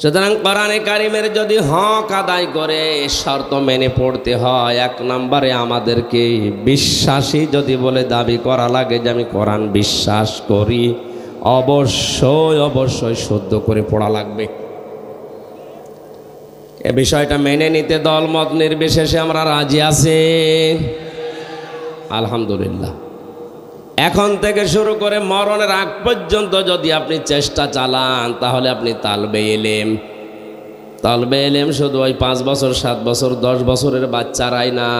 সুতরাং কোরআনে কারিমের যদি হক আদায় করে শর্ত মেনে পড়তে হয়, 1 নম্বরে আমাদেরকে বিশ্বাসী যদি বলে দাবি করা লাগে যে আমি কোরআন বিশ্বাস করি, অবশ্যই অবশ্যই শুদ্ধ করে পড়া লাগবে। এ বিষয়টা মেনে নিতে দলমত নির্বিশেষে আমরা রাজি আছি, আলহামদুলিল্লাহ। এখন থেকে শুরু করে মরণের আগ পর্যন্ত যদি আপনি চেষ্টা চালান তাহলে আপনি তালবে এলেম শুধু ওই 5 বছর 7 বছর 10 বছরের বাচ্চারাই না,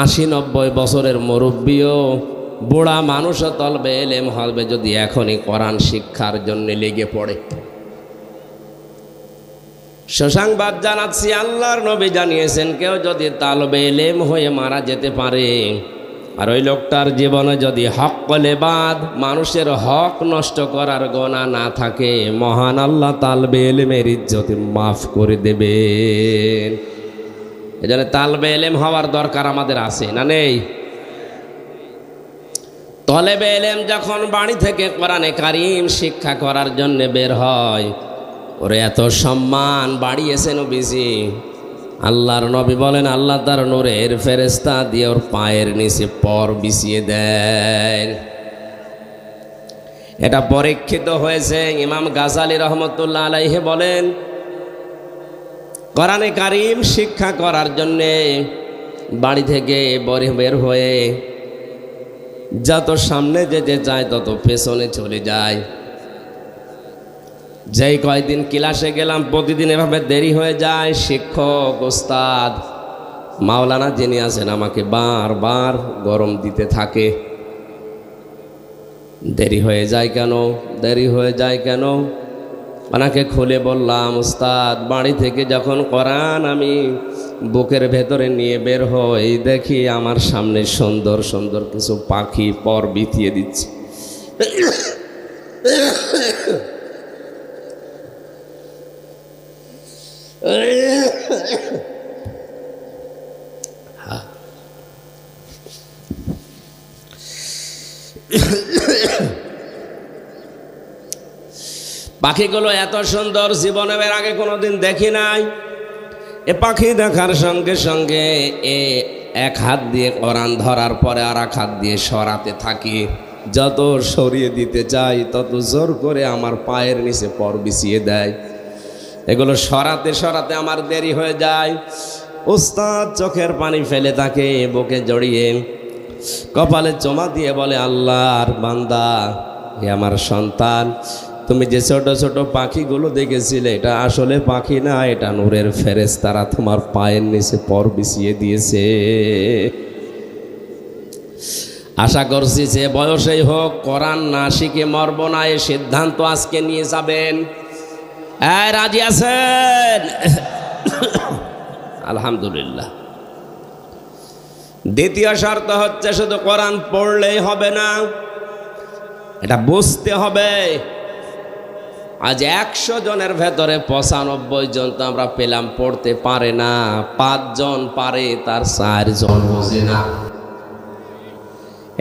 80-90 বছরের মুরব্বিও, বুড়া মানুষও তালবে এলেম হবে যদি এখনই কোরআন শিক্ষার জন্য লেগে পড়ে। সুসংবাদ জানাচ্ছি, আল্লাহর নবী জানিয়েছেন কেউ যদি তালবে এলেম হয়ে মারা যেতে পারে আর ওই লোকটার জীবনে যদি হক কলেবাদ, মানুষের হক নষ্ট করার গোনা না থাকে, মহান আল্লাহ তালবে এলেমের ইজ্জত মাফ করে দেবেন। এজন্য তালবে এলেম হওয়ার দরকার আমাদের আছে না নেই? তলেবে এলেম যখন বাড়ি থেকে কোরআনে কারীম শিক্ষা করার জন্য বের হয়, ওরে এত সম্মান বাড়িয়েছেন নবীজি। আল্লাহর নবী বলেন আল্লাহ তার নূরের ফেরেশতা দিয়ে ওর পায়ের নিচে পর বিছিয়ে দেন। এটা পরীক্ষিত হয়েছে। ইমাম গাজালি রহমতুল্লাহ আলাইহি বলেন, কোরআনে কারীম শিক্ষা করার জন্যে বাড়ি থেকে বের হয়ে যত সামনে যেতে যায় তত পেছনে চলে যায়। যেই কয়দিন ক্লাসে গেলাম প্রতিদিন এভাবে দেরি হয়ে যায়। শিক্ষক ওস্তাদ মাওলানা যিনি আছেন আমাকে বারবার গরম দিতে থাকে, দেরি হয়ে যায় কেন, দেরি হয়ে যায় কেন। ওনাকে খুলে বললাম, ওস্তাদ বাড়ি থেকে যখন কোরআন আমি বুকের ভেতরে নিয়ে বের হই, দেখি আমার সামনে সুন্দর সুন্দর কিছু পাখি পর বিছিয়ে দিচ্ছে। পাখিগুলো এত সুন্দর জীবনে এর আগে কোনোদিন দেখি নাই। এ পাখি দেখার সঙ্গে সঙ্গে এক হাত দিয়ে কোরআন ধরার পরে আর এক হাত দিয়ে সরাতে থাকি। যত সরিয়ে দিতে চাই তত জোর করে আমার পায়ের নিচে পর বিছিয়ে দেয়। এগুলো সরাতে সরাতে আমার দেরি হয়ে যায়। উস্তাদ চোখের পানি ফেলে তাকে বুকে জড়িয়ে কপালে চমা দিয়ে বলে, আল্লাহর বান্দা, হে আমার সন্তান, তুমি যে ছোট ছোট পাখিগুলো দেখেছিলে এটা আসলে পাখি না, এটা নূরের ফেরেশতারা তোমার পায়ের নিচে পর বিছিয়ে দিয়েছে। আশা করছি যে বয়সেই হোক কোরআন না শিখে মরব না, এ সিদ্ধান্ত আজকে নিয়ে যাবেন। রাজি আছেন? আলহামদুলিল্লাহ। দ্বিতীয় শর্ত হচ্ছে শুধু কোরআন পড়লেই হবে না, এটা বুঝতে হবে। আজ 100 জনের ভেতরে 95 জন তো আমরা পেলাম পড়তে পারে না, 5 জন পারে, তার 4 জন বোঝে না।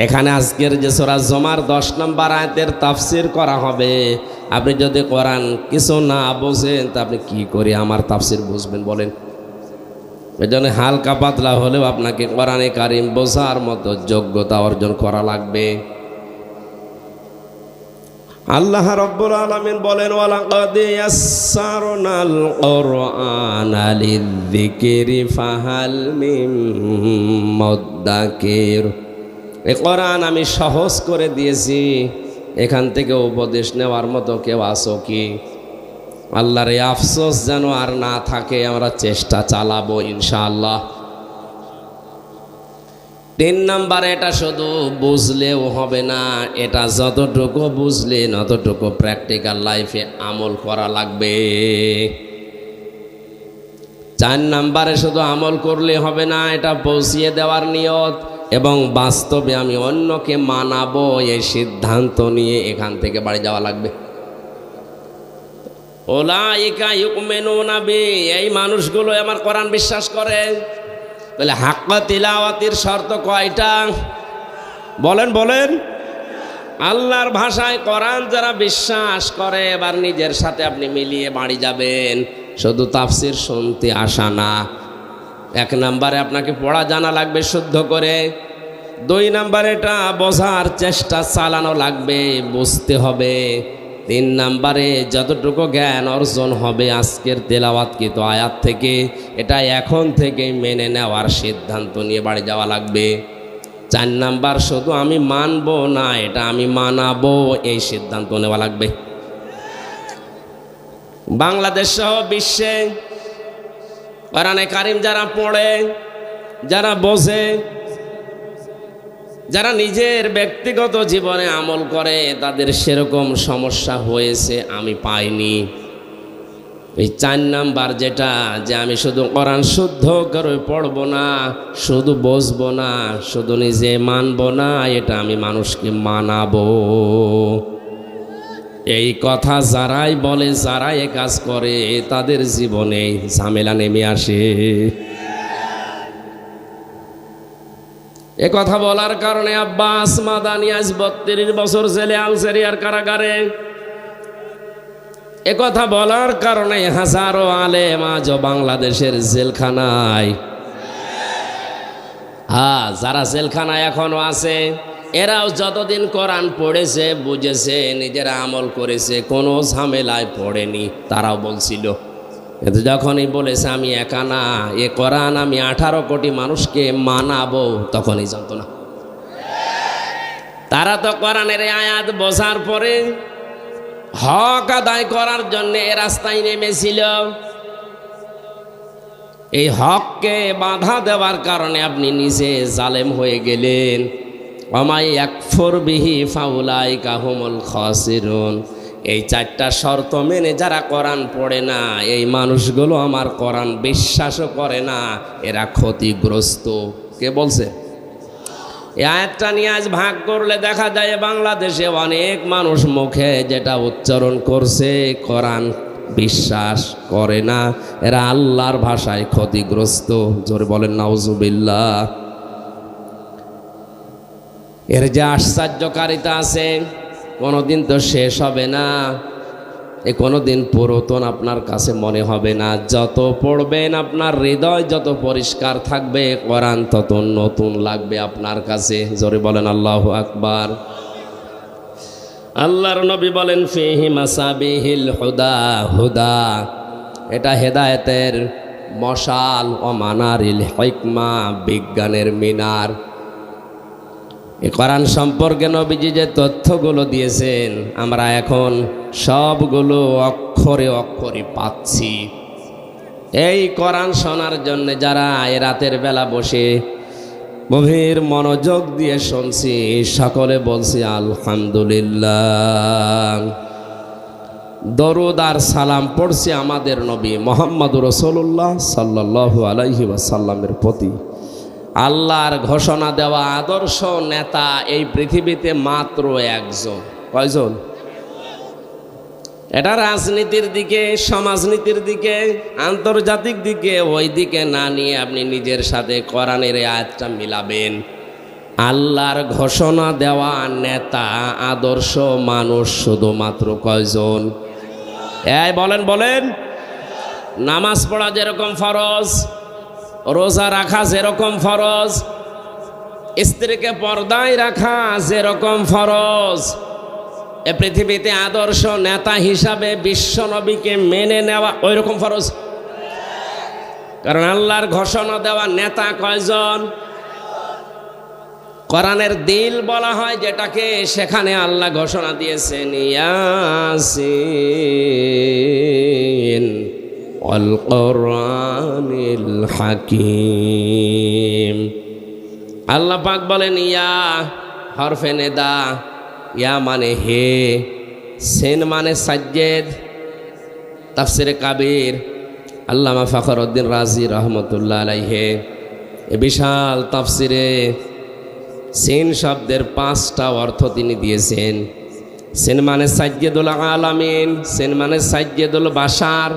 এখানে আজকের যে সূরা জুমার 10 নম্বর আয়াতের তাফসীর করা হবে, আপনি যদি কোরআন কিছু না বোঝেন তা আপনি কি করে আমার তাফসীর বুঝবেন বলেন? এজন্য হালকা পাতলা হলেও আপনাকে কোরআনে কারিম বোঝার মতো যোগ্যতা অর্জন করা লাগবে। আল্লাহ রাব্বুল আলামিন বলেন, ওয়ালাকাদ ইয়াসসারনাল কুরআনা লিযিকরি ফাহাল মিন মুদ্দাকির। এই কোরআন আমি সহজ করে দিয়েছি, এখান থেকে উপদেশ নেওয়ার মতো কেউ আছো কি? আল্লাহর এই আফসোস যেন আর না থাকে, আমরা চেষ্টা চালাবো ইনশাআল্লাহ। 3 নাম্বার, এটা শুধু বুঝলেও হবে না, এটা যতটুকু বুঝলেন অতটুকু প্র্যাকটিক্যাল লাইফে আমল করা লাগবে। 4 নাম্বারে শুধু আমল করলে হবে না, এটা পৌঁছিয়ে দেওয়ার নিয়ত এবং বাস্তবে আমি অন্যকে মানাবো এই সিদ্ধান্ত নিয়ে এখান থেকে বাড়ি যাওয়া লাগবে। উলাইকা ইউমিনুনা বি, এই মানুষগুলো আমার কোরআন বিশ্বাস করে। তাহলে হাক্কা তিলাওয়াতির শর্ত কয়টা বলেন বলেন? আল্লাহর ভাষায় কোরআন যারা বিশ্বাস করে, এবার নিজের সাথে আপনি মিলিয়ে বাড়ি যাবেন। শুধু তাফসির শুনতে আসা না। 1 নম্বরে আপনাকে পড়া জানা লাগবে শুদ্ধ করে। 2 নম্বরে এটা বোঝার চেষ্টা চালানো লাগবে, বুঝতে হবে। 3 নম্বরে যতটুকু জ্ঞান অর্জন হবে আজকের তেলাওয়াতকৃত আয়াত থেকে, এটা এখন থেকে মেনে নেওয়ার সিদ্ধান্ত নিয়ে বাড়ি যাওয়া লাগবে। 4 নাম্বার, শুধু আমি মানবো না, এটা আমি মানাবো, এই সিদ্ধান্ত নেওয়া লাগবে। বাংলাদেশ সহ বিশ্বে কোরআনে কারিম যারা পড়ে, যারা বোঝে, যারা নিজের ব্যক্তিগত জীবনে আমল করে, তাদের সেরকম সমস্যা হয়েছে আমি পাইনি। এই 4 নাম্বার যেটা, যে আমি শুধু কোরআন শুদ্ধ করে পড়বো না, শুধু বুঝবো না, শুধু নিজে মানবো না, এটা আমি মানুষকে মানাবো। এই কথা যারাই বলে, যারাই এ কাজ করে, তাদের জীবনে ঝামেলা নেমে আসে। এ কথা বলার কারণে আব্বাস মাদানি আজ 32 বছর জেলে, আলজেরিয়ার কারাগারে। এ কথা বলার কারণে হাজারো আলেম আজও বাংলাদেশের জেলখানায়। যারা জেলখানায় এখনো আছে, এরাও যতদিন কোরআন পড়েছে, বুঝেছে, নিজেরা আমল করেছে, কোনো ঝামেলায় পড়েনি। তারাও বলছিল, কিন্তু যখনই বলেছে আমি একা না, এ কোরআন আমি 18 কোটি মানুষকে মানাবো, তখনই জানতো না। তারা তো কোরআনের আয়াত বোঝার পরে হক আদায় করার জন্য এ রাস্তায় নেমেছিল। এই হককে বাধা দেওয়ার কারণে আপনি নিজে জালেম হয়ে গেলেন। ওমাই ইয়াকফুর বিহি ফাউলাইকা হুমুল খাসিরুন। এই 4টা শর্ত মেনে যারা কোরআন পড়ে না, এই মানুষগুলো আমার কোরআন বিশ্বাসও করে না, এরা ক্ষতিগ্রস্ত। কে বলছে? এই আয়াতটা নিয়ে আজ ভাগ করলে দেখা যায় বাংলাদেশে অনেক মানুষ মুখে যেটা উচ্চারণ করছে, কোরআন বিশ্বাস করে না, এরা আল্লাহর ভাষায় ক্ষতিগ্রস্ত। জোরে বলেন নাউজুবিল্লাহ। এর যে আশ্চর্যকারিতা আছে কোনোদিন তো শেষ হবে না, এ কোনোদিন পুরাতন আপনার কাছে মনে হবে না। যত পড়বেন আপনার হৃদয় যত পরিষ্কার থাকবে, কোরআন তত নতুন লাগবে আপনার কাছে। জোরে বলেন আল্লাহু আকবার। আল্লাহর নবী বলেন ফিহি মাসাবিহিল হুদা, হুদা এটা হেদায়েতের মশাল, ও মানারিল হিকমা বিজ্ঞানের মিনার। এই কোরআন সম্পর্কে নবীজি যে তথ্যগুলো দিয়েছেন আমরা এখন সবগুলো অক্ষরে অক্ষরে পাচ্ছি। এই কোরআন শোনার জন্য যারা এই রাতের বেলা বসে গভীর মনোযোগ দিয়ে শুনছি, সকলে বলছি আলহামদুলিল্লাহ। দরুদ আর সালাম পড়ছি আমাদের নবী মুহাম্মদুর রাসূলুল্লাহ সাল্লাল্লাহু আলাইহি ওয়াসাল্লামের প্রতি। আল্লাহর ঘোষণা দেওয়া আদর্শ নেতা এই পৃথিবীতে মাত্র একজন। কয়জন? এটা রাজনীতির দিকে, সমাজনীতির দিকে, আন্তর্জাতিক দিকে, ওই দিকে না নিয়ে আপনি নিজের সাথে কোরআনের আয়াতটা মিলাবেন। আল্লাহর ঘোষণা দেওয়া নেতা আদর্শ মানুষ শুধুমাত্র কয়জন? এই বলেন বলেন। নামাজ পড়া যেরকম ফরজ, রোজা রাখা যেরকম ফরজ, স্ত্রীকে পর্দায় রাখা যেরকম ফরজ, এ পৃথিবীতে আদর্শ নেতা হিসাবে বিশ্ব নবীকে মেনে নেওয়া ওই রকম ফরজ। কারণ আল্লাহর ঘোষণা দেওয়া নেতা কয়জন? কোরআনের দিল বলা হয় যেটাকে, সেখানে আল্লাহ ঘোষণা দিয়েছেন ইয়াসিন ওয়াল কোরআনিল হাকিম। আল্লাহ পাক বলেন ইয়া হরফে নেদা, ইয়া মানে হে, সেন মানে সাজ্জেদ। তাফসিরে কাবির আল্লামা ফখরউদ্দিন রাজি রহমতুল্লাহ আলাইহি এ বিশাল তাফসিরে সেন শব্দের 5টা অর্থ তিনি দিয়েছেন। সেন মানে সাজ্জেদুল আলামিন, সেন মানে সাজ্জেদুল বাশার,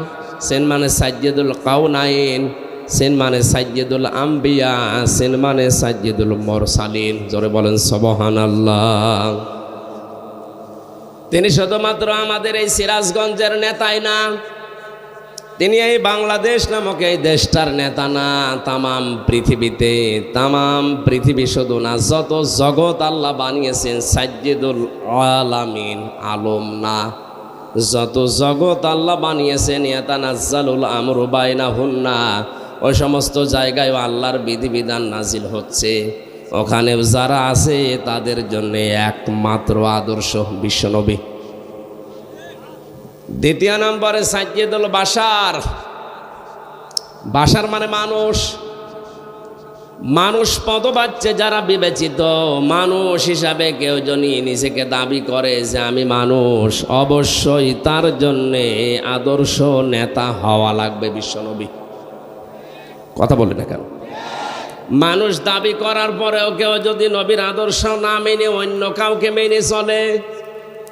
সেন মানে সাজ্জেদুল কাউনাইন, সেন মানে সাজ্জেদুল আম্বিয়া, সেন মানে সাজ্জেদুল মুরসালিন। জোরে বলেন সুবহানাল্লাহ। তিনি শুধুমাত্র আমাদের এই সিরাজগঞ্জের নেতাই না, তিনি এই বাংলাদেশ নামক এই দেশটার নেতা না, তামাম পৃথিবীতে, তামাম পৃথিবী শুধু না, যত জগৎ আল্লাহ বানিয়েছেন সাজ্জেদুল আলামিন, আলম না, যত জগৎ আল্লাহ বানিয়েছেন ইয়াতানাজ্জালুল আমরু বাইনাহুন্না, ওই সমস্ত জায়গায় আল্লাহর বিধিবিধান নাজিল হচ্ছে। ওখানে যারা আছে তাদের জন্য একমাত্র আদর্শ বিশ্বনবী। দ্বিতীয় নম্বরে সাজ্জেদুল বাশার। বাশার মানে মানুষ, মানুষ পদবাচ্যে যারা বিবেচিত মানুষ হিসাবে কেউ যদি নিজেকে দাবি করে যে আমি মানুষ, অবশ্যই তার জন্যে আদর্শ নেতা হওয়া লাগবে বিশ্বনবী। কথা বলে না কেন? মানুষ দাবি করার পরেও কেউ যদি নবীর আদর্শ না মেনে অন্য কাউকে মেনে চলে,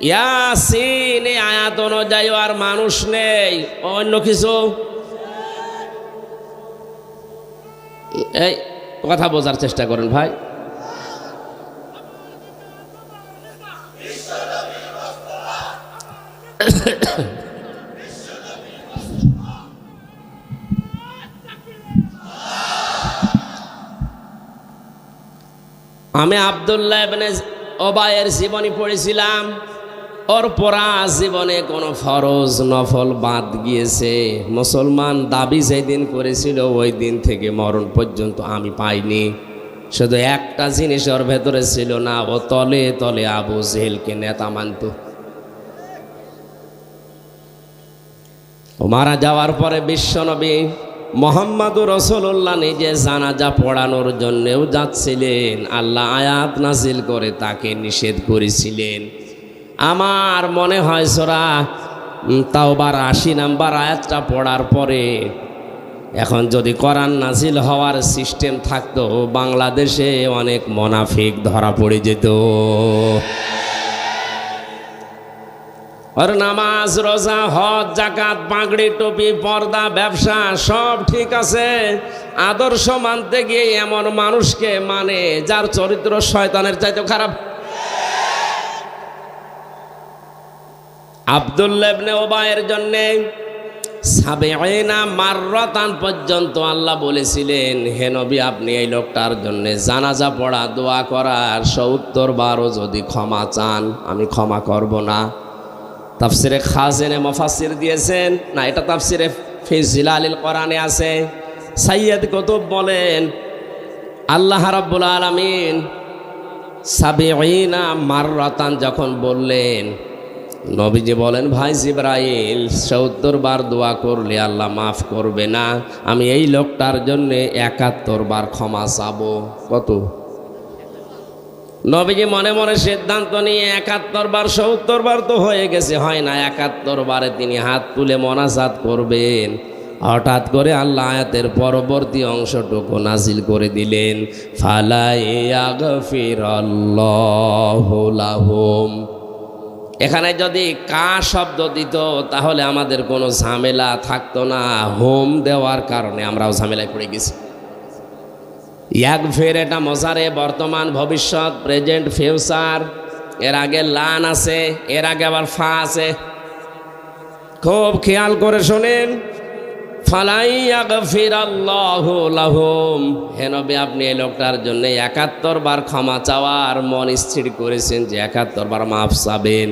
ইয়াসিন এই আয়াত অনুযায়ী আর মানুষ নেই, অন্য কিছু। এই কথা বোঝার চেষ্টা করেন ভাই। আমি আব্দুল্লাহ ইবনে ওবায়ের জীবনী পড়েছিলাম। ওর পড়া জীবনে কোনো ফরজ নফল বাদ গিয়েছে। মুসলমান দাবি যেদিন করেছিল ওই দিন থেকে মরণ পর্যন্ত আমি পাইনি। শুধু একটা জিনিস ওর ভেতরে ছিল না, ও তলে তলে আবু জেহেলকে নেতা মানত। ও মারা যাওয়ার পরে বিশ্বনবী মুহাম্মদুর রাসূলুল্লাহ নিজে জানাজা পড়ানোর জন্যেও যাচ্ছিলেন। আল্লাহ আয়াত নাজিল করে তাকে নিষেধ করেছিলেন। আমার মনে হয় সূরা তাওবার 80 নম্বর আয়াতটা পড়ার পরে এখন যদি কোরআন নাজিল হওয়ার সিস্টেম থাকতো, বাংলাদেশে অনেক মুনাফিক ধরা পড়ে যেত। ওর নামাজ রোজা হজ জাকাত পাগড়ি টুপি পর্দা ব্যবসা সব ঠিক আছে, আদর্শ মানতে গিয়ে এমন মানুষকে মানে যার চরিত্র শয়তানের চাইতে খারাপ। আব্দুল্লাহ ইবনে উবাইয়ের জন্য ৭০ মাররাতান পর্যন্ত আল্লাহ বলেছিলেন, হে নবী আপনি এই লোকটার জন্য জানাজা পড়া দোয়া করার ৭০ বারও যদি ক্ষমা চান আমি ক্ষমা করব না। তাফসিরে খাজেনে মুফাসসির দিয়েছেন না, এটা তাফসিরে ফি জিলালিল কোরআনে আছে। সাইয়্যিদ কুতুব বলেন আল্লাহ রাব্বুল আলামিন ৭০ মাররাতান যখন বললেন, নবীজি বলেন ভাই জিবরাইল ৭০ বার দোয়া করলে আল্লাহ মাফ করবে না, আমি এই লোকটার জন্য ৭১ বার ক্ষমা চাবো। কত? নবীজি মনে মনে সিদ্ধান্ত নিয়ে ৭১ বার ৭০ বার তো হয়ে গেছে, হয় না ৭১ বারে তিনি হাত তুলে মোনাজাত করবেন। হঠাৎ করে আল্লাহ আয়াতের পরবর্তী অংশটুকু নাজিল করে দিলেন, ফালা ইয়াগফিরাল্লাহু লাহুম। এখানে যদি কা শব্দ দিত তাহলে আমাদের কোনো ঝামেলা থাকতো না, হোম দেওয়ার কারণে আমরাও ঝামেলায় পড়ে গেছি। ইয়াগফির এটা মজারে বর্তমান ভবিষ্যৎ প্রেজেন্ট ফিউচার, এর আগে লান আছে, এর আগে আবার ফা আছে। খুব খেয়াল করে শোনেন, ফালাই ইয়াগফিরাল্লাহু লাহুম, হে নবী আপনি এই লোকটার জন্য ৭১ বার ক্ষমা চাওয়ার মন স্থির করেছেন যে ৭১ বার মাফ চাবেন।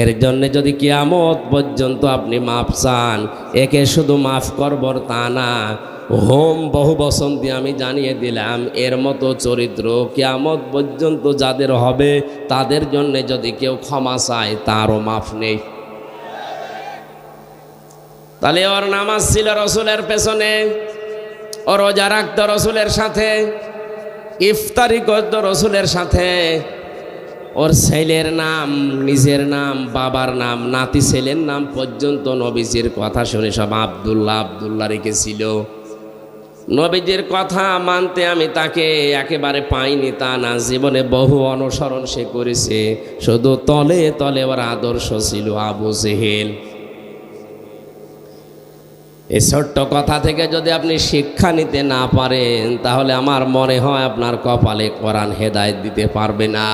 এর জন্য যদি কিয়ামত পর্যন্ত আপনি মাফ চান, একে শুধু মাফ করবর তা না, হোম বহু বচন দিয়ে আমি জানিয়ে দিলাম এর মতো চরিত্র কিয়ামত পর্যন্ত যাদের হবে তাদের জন্য যদি কেউ ক্ষমা চায় তারও মাফ নেই। তাহলে ওর নামাজ ছিল রসুলের পেছনে, ও রোজা রাখত রসুলের সাথে, ইফতারি করত রসুলের সাথে, ওর ছেলের নাম, নিজের নাম, বাবার নাম, নাতি ছেলের নাম পর্যন্ত নবীজির কথা শুনে সব আব্দুল্লাহ আব্দুল্লাহ রেখেছিল। নবীজির কথা মানতে আমি তাকে একেবারে পাইনি তা না, জীবনে বহু অনুসরণ সে করেছে, শুধু তলে তলে ওর আদর্শ ছিল আবু জেহেল। এই ছোট্ট কথা থেকে যদি আপনি শিক্ষা নিতে না পারেন তাহলে আমার মনে হয় আপনার কপালে কোরআন হেদায়েত দিতে পারবে না।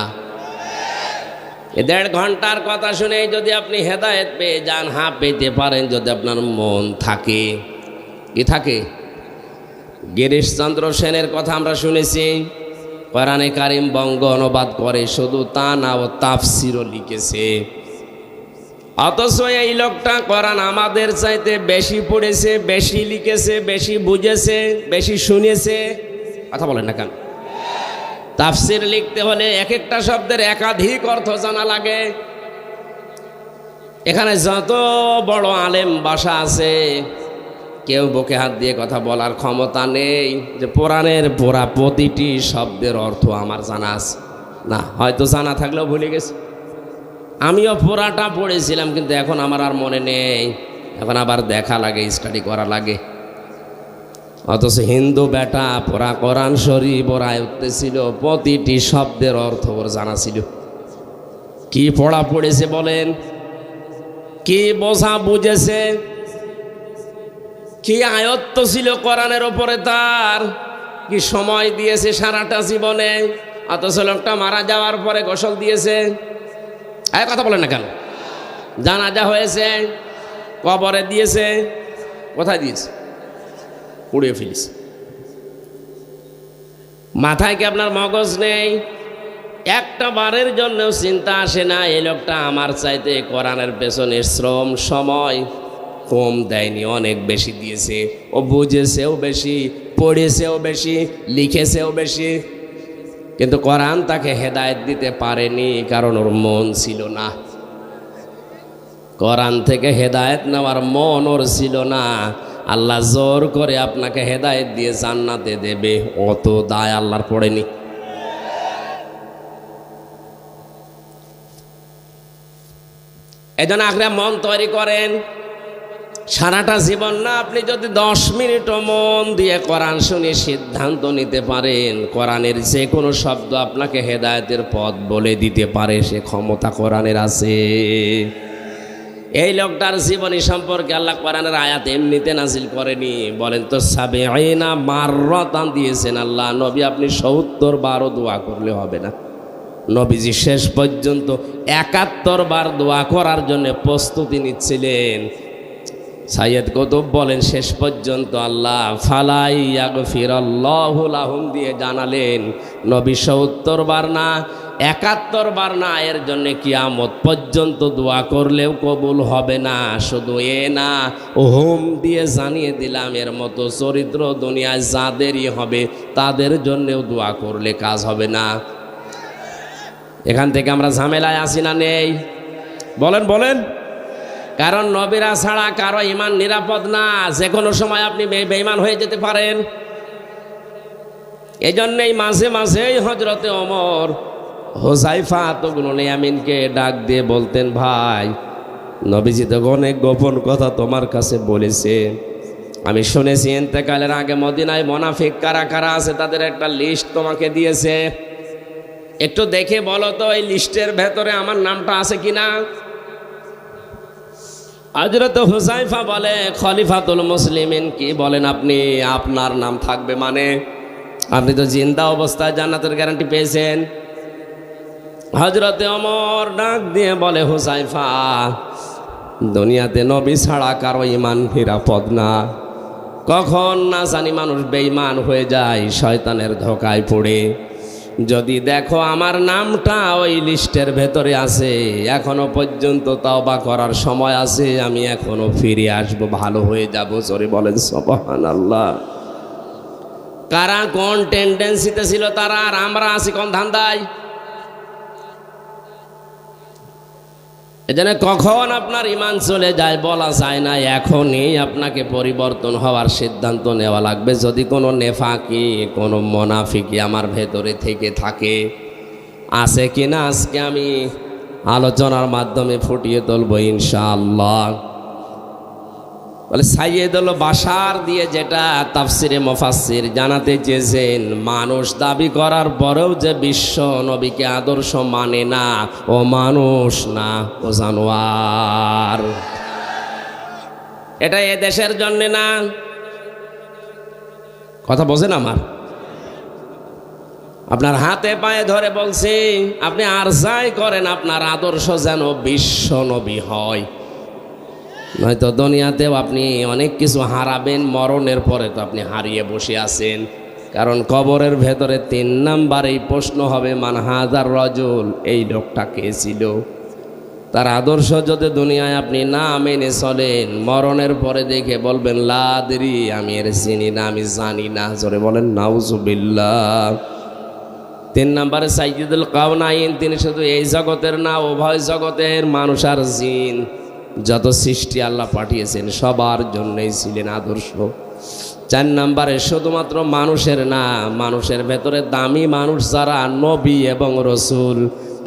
১.৫ ঘন্টার কথা শুনে যদি আপনি হেদায়েত পেয়ে যান, হ্যাঁ পেতে পারেন যদি আপনার মন থাকে। কি থাকে? গিরিশচন্দ্র সেনের কথা আমরা শুনেছি, কোরআনে কারিম বঙ্গ অনুবাদ করে, শুধু তা না ও তাফসিরও লিখেছে। অথচ এই লোকটা কোরআন আমাদের চাইতে বেশি পড়েছে, বেশি লিখেছে, বেশি বুঝেছে, বেশি শুনেছে। কথা বলেন না কেন? তাফসির লিখতে হলে এক একটা শব্দের একাধিক অর্থ জানা লাগে। এখানে যত বড় আলেম বাসা আছে, কেউ বুকে হাত দিয়ে কথা বলার ক্ষমতা নেই যে কোরআনের পুরা প্রতিটি শব্দের অর্থ আমার জানা আছে। না, হয়তো জানা থাকলেও ভুলে গেছি। আমিও পুরাটা পড়েছিলাম কিন্তু এখন আমার আর মনে নেই, এখন আবার দেখা লাগে, স্টাডি করা লাগে। অথচ হিন্দু বেটা পুরা কোরআন শরীফ ওর আয়ত্তে ছিল, প্রতিটি শব্দের অর্থ ওর জানা ছিল। কি পড়া পড়েছে বলেন, কি বোঝা বুঝেছে, কি আয়ত্ত ছিল কোরআনের ওপরে তার, কি সময় দিয়েছে সারাটা জীবনে। অথচ লোকটা মারা যাওয়ার পরে গোসল দিয়েছে। কথা বলেন না কেন? জানাজা হয়েছে, কবরে দিয়েছে, কোথায় দিয়েছে? পুড়িয়ে ফেলিস। মাথায় কি আপনার মগজ নেই? একটা বারের জন্যও চিন্তা আসে না এই লোকটা আমার চাইতে কোরআনের পেছনে শ্রম সময় কম দেয়নি, অনেক বেশি দিয়েছে। ও বুঝেছেও বেশি, পড়েছেও বেশি, লিখেছেও বেশি, কিন্তু কোরআন তাকে হেদায়েত দিতে পারেনি, কারণ ওর মন ছিল না। কোরআন থেকে হেদায়েত নেওয়ার মন ওর ছিল না। আল্লাহ জোর করে আপনাকে হেদায়েত দিয়ে জান্নাতে দেবে, অত দায় আল্লাহর পড়েনি। এজন্য আগে মন তৈরি করেন। সারাটা জীবন না, আপনি যদি 10 মিনিটও মন দিয়ে কোরআন শুনে সিদ্ধান্ত নিতে পারেন কোরআনের যে কোনো শব্দ আপনাকে হেদায়েতের পথ বলে দিতে পারে, সে ক্ষমতা কোরআনের আছে। এই লোকটার জীবনী সম্পর্কে আল্লাহ কোরআনের আয়াত এমনিতে নাজিল করেনি, বলেন তো সাবিঈনা মাররাতান দিয়েছেন আল্লাহ। নবী আপনি ৭০ বারও দোয়া করলে হবে না। নবীজি শেষ পর্যন্ত ৭১ বার দোয়া করার জন্য প্রস্তুতি নিচ্ছিলেন। সাইয়্যেদ কুতুব বলেন শেষ পর্যন্ত আল্লাহ ফালাই ইয়াগফিরাল্লাহু লাহুম দিয়ে জানালেন নবী ৭০ বার না ৭১ বার না, এর জন্য কিয়ামত পর্যন্ত দোয়া করলেও কবুল হবে না। শুধু এ না, ওহম দিয়ে জানিয়ে দিলাম এর মতো চরিত্র দুনিয়ায় যাদেরই হবে তাদের জন্যেও দোয়া করলে কাজ হবে না। এখান থেকে আমরা ঝামেলায় আসি না নেই? বলেন বলেন। কারণ নবীরা ছাড়া কারো ঈমান নিরাপদ না, যে কোনো সময় আপনি বেঈমান হয়ে যেতে পারেন। এই জন্যেই মাঝে মাঝেই হযরতে ওমর হুযায়ফা ইবনে ইয়ামিনকে ডাক দিয়ে বলতেন, ভাই নবীজি তো অনেক গোপন কথা তোমার কাছে বলেছে, আমি শুনেছি ইন্তেকালের আগে মদিনায় মুনাফিক কারা কারা আছে তাদের একটা লিস্ট তোমাকে দিয়েছে, একটু দেখে বলো তো এই লিস্টের ভেতরে আমার নামটা আছে কিনা। হযরত হুযায়ফা বলে, খলিফাতুল মুসলিমিন কি বলেন আপনি, আপনার নাম থাকবে মানে? আপনি তো জিন্দা অবস্থায় জান্নাতের গ্যারান্টি পেয়েছেন। হযরতে ওমর ডাক দিয়ে বলে, হুযায়ফা দুনিয়াতে নবী ছাড়া কারো ঈমান নিরাপদ না, কখন না জানি মানুষ বেঈমান হয়ে যায় শয়তানের ধোকায় পড়ে। যদি দেখো আমার নামটা ওই লিস্টের ভেতরে আছে, এখনো পর্যন্ত তওবা করার সময় আছে, আমি এখনো ফিরে আসবো, ভালো হয়ে যাব। জোরে বলেন সুবহানাল্লাহ। কারা কোন টেন্ডেন্সিতে ছিল তারা, আর আমরা আছি কোন ধান্দায়। এজন্য কখন আপনার ঈমান চলে যায় বলা যায় না, এখনই আপনাকে পরিবর্তন হওয়ার সিদ্ধান্ত নেওয়া লাগবে। যদি কোনো নেফাকি কোনো মুনাফিকি আমার ভেতরে থেকে থাকে, আছে কিনা আজকে আমি আলোচনার মাধ্যমে ফুটিয়ে তুলব ইনশাআল্লাহ। বলে সাইয়্যিদুল বাশার দিয়ে যেটা তাফসিরে মুফাসসির জানাতে চেয়েছেন, মানুষ দাবি করার পরেও যে বিশ্ব নবীকে আদর্শ মানে না, ও মানুষ না, ও জানোয়ার। এটা এ দেশের জন্য না, কথা বোঝেন আমার। আপনার হাতে পায়ে ধরে বলছি, আপনি আর যাই করেন আপনার আদর্শ যেন বিশ্ব নবী হয়, নয়তো দুনিয়াতেও আপনি অনেক কিছু হারাবেন, মরণের পরে তো আপনি হারিয়ে বসে আছেন। কারণ কবরের ভেতরে ৩ নাম্বারেই প্রশ্ন হবে, মান হাযার রাজুল, এই লোকটা কে ছিল। তার আদর্শ যদি দুনিয়ায় আপনি না মেনে চলেন, মরণের পরে দেখে বলবেন লা আদরি, আমি এর চিনি না, আমি জানি না। জোরে বলেন নাউজুবিল্লাহ। ৩ নম্বরে সাইয়্যিদুল কাওনাইন, তিনি শুধু এই জগতের না, উভয় জগতের মানুষ আর জিন যত সৃষ্টি আল্লাহ পাঠিয়েছেন সবার জন্যই ছিলেন আদর্শ। ৪ নম্বরে শুধুমাত্র মানুষের না, মানুষের ভেতরে দামি মানুষ যারা নবী এবং রসুল,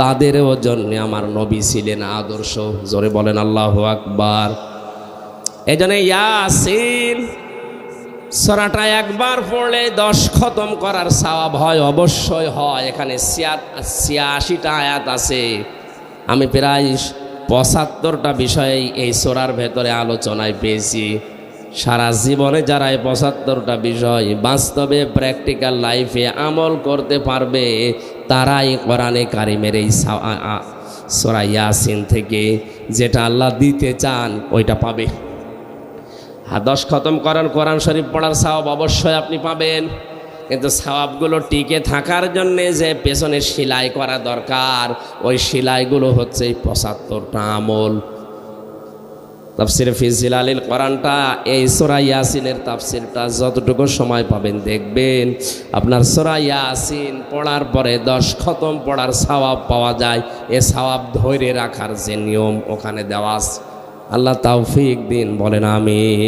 তাদেরও জন্য আমার নবী ছিলেন আদর্শ। জোরে বলেন আল্লাহু আকবার। এই জন্য ইয়াসিন সূরাটা একবার পড়লে 10 খতম করার সওয়াব হয়, অবশ্যই হয়। এখানে 86টা আয়াত আছে। আমি প্রায় 75টা বিষয়ে এই সূরার ভেতরে আলোচনায় পেয়েছি। সারা জীবনে যারা এই 75টা বিষয় বাস্তবে প্র্যাকটিক্যাল লাইফে আমল করতে পারবে, তারাই কোরআনে কারিমের এই সূরা ইয়াসিন থেকে যেটা আল্লাহ দিতে চান ওইটা পাবে। 10 খতম করার কোরআন শরীফ পড়ার সওয়াব অবশ্যই আপনি পাবেন, কিন্তু সওয়াবগুলো টিকে থাকার জন্যে যে পেছনে সেলাই করা দরকার, ওই সেলাইগুলো হচ্ছে 75টা আমল। তাফসিরে ফি জিলালিল কোরআনটা, এই সূরা ইয়াসিনের তাফসিরটা যতটুকু সময় পাবেন দেখবেন আপনার সূরা ইয়াসিন পড়ার পরে 10 খতম পড়ার সওয়াব পাওয়া যায়। এ সওয়াব ধরে রাখার যে নিয়ম ওখানে দেওয়া আছে। আল্লাহ তৌফিক দিন, বলেন আমিন।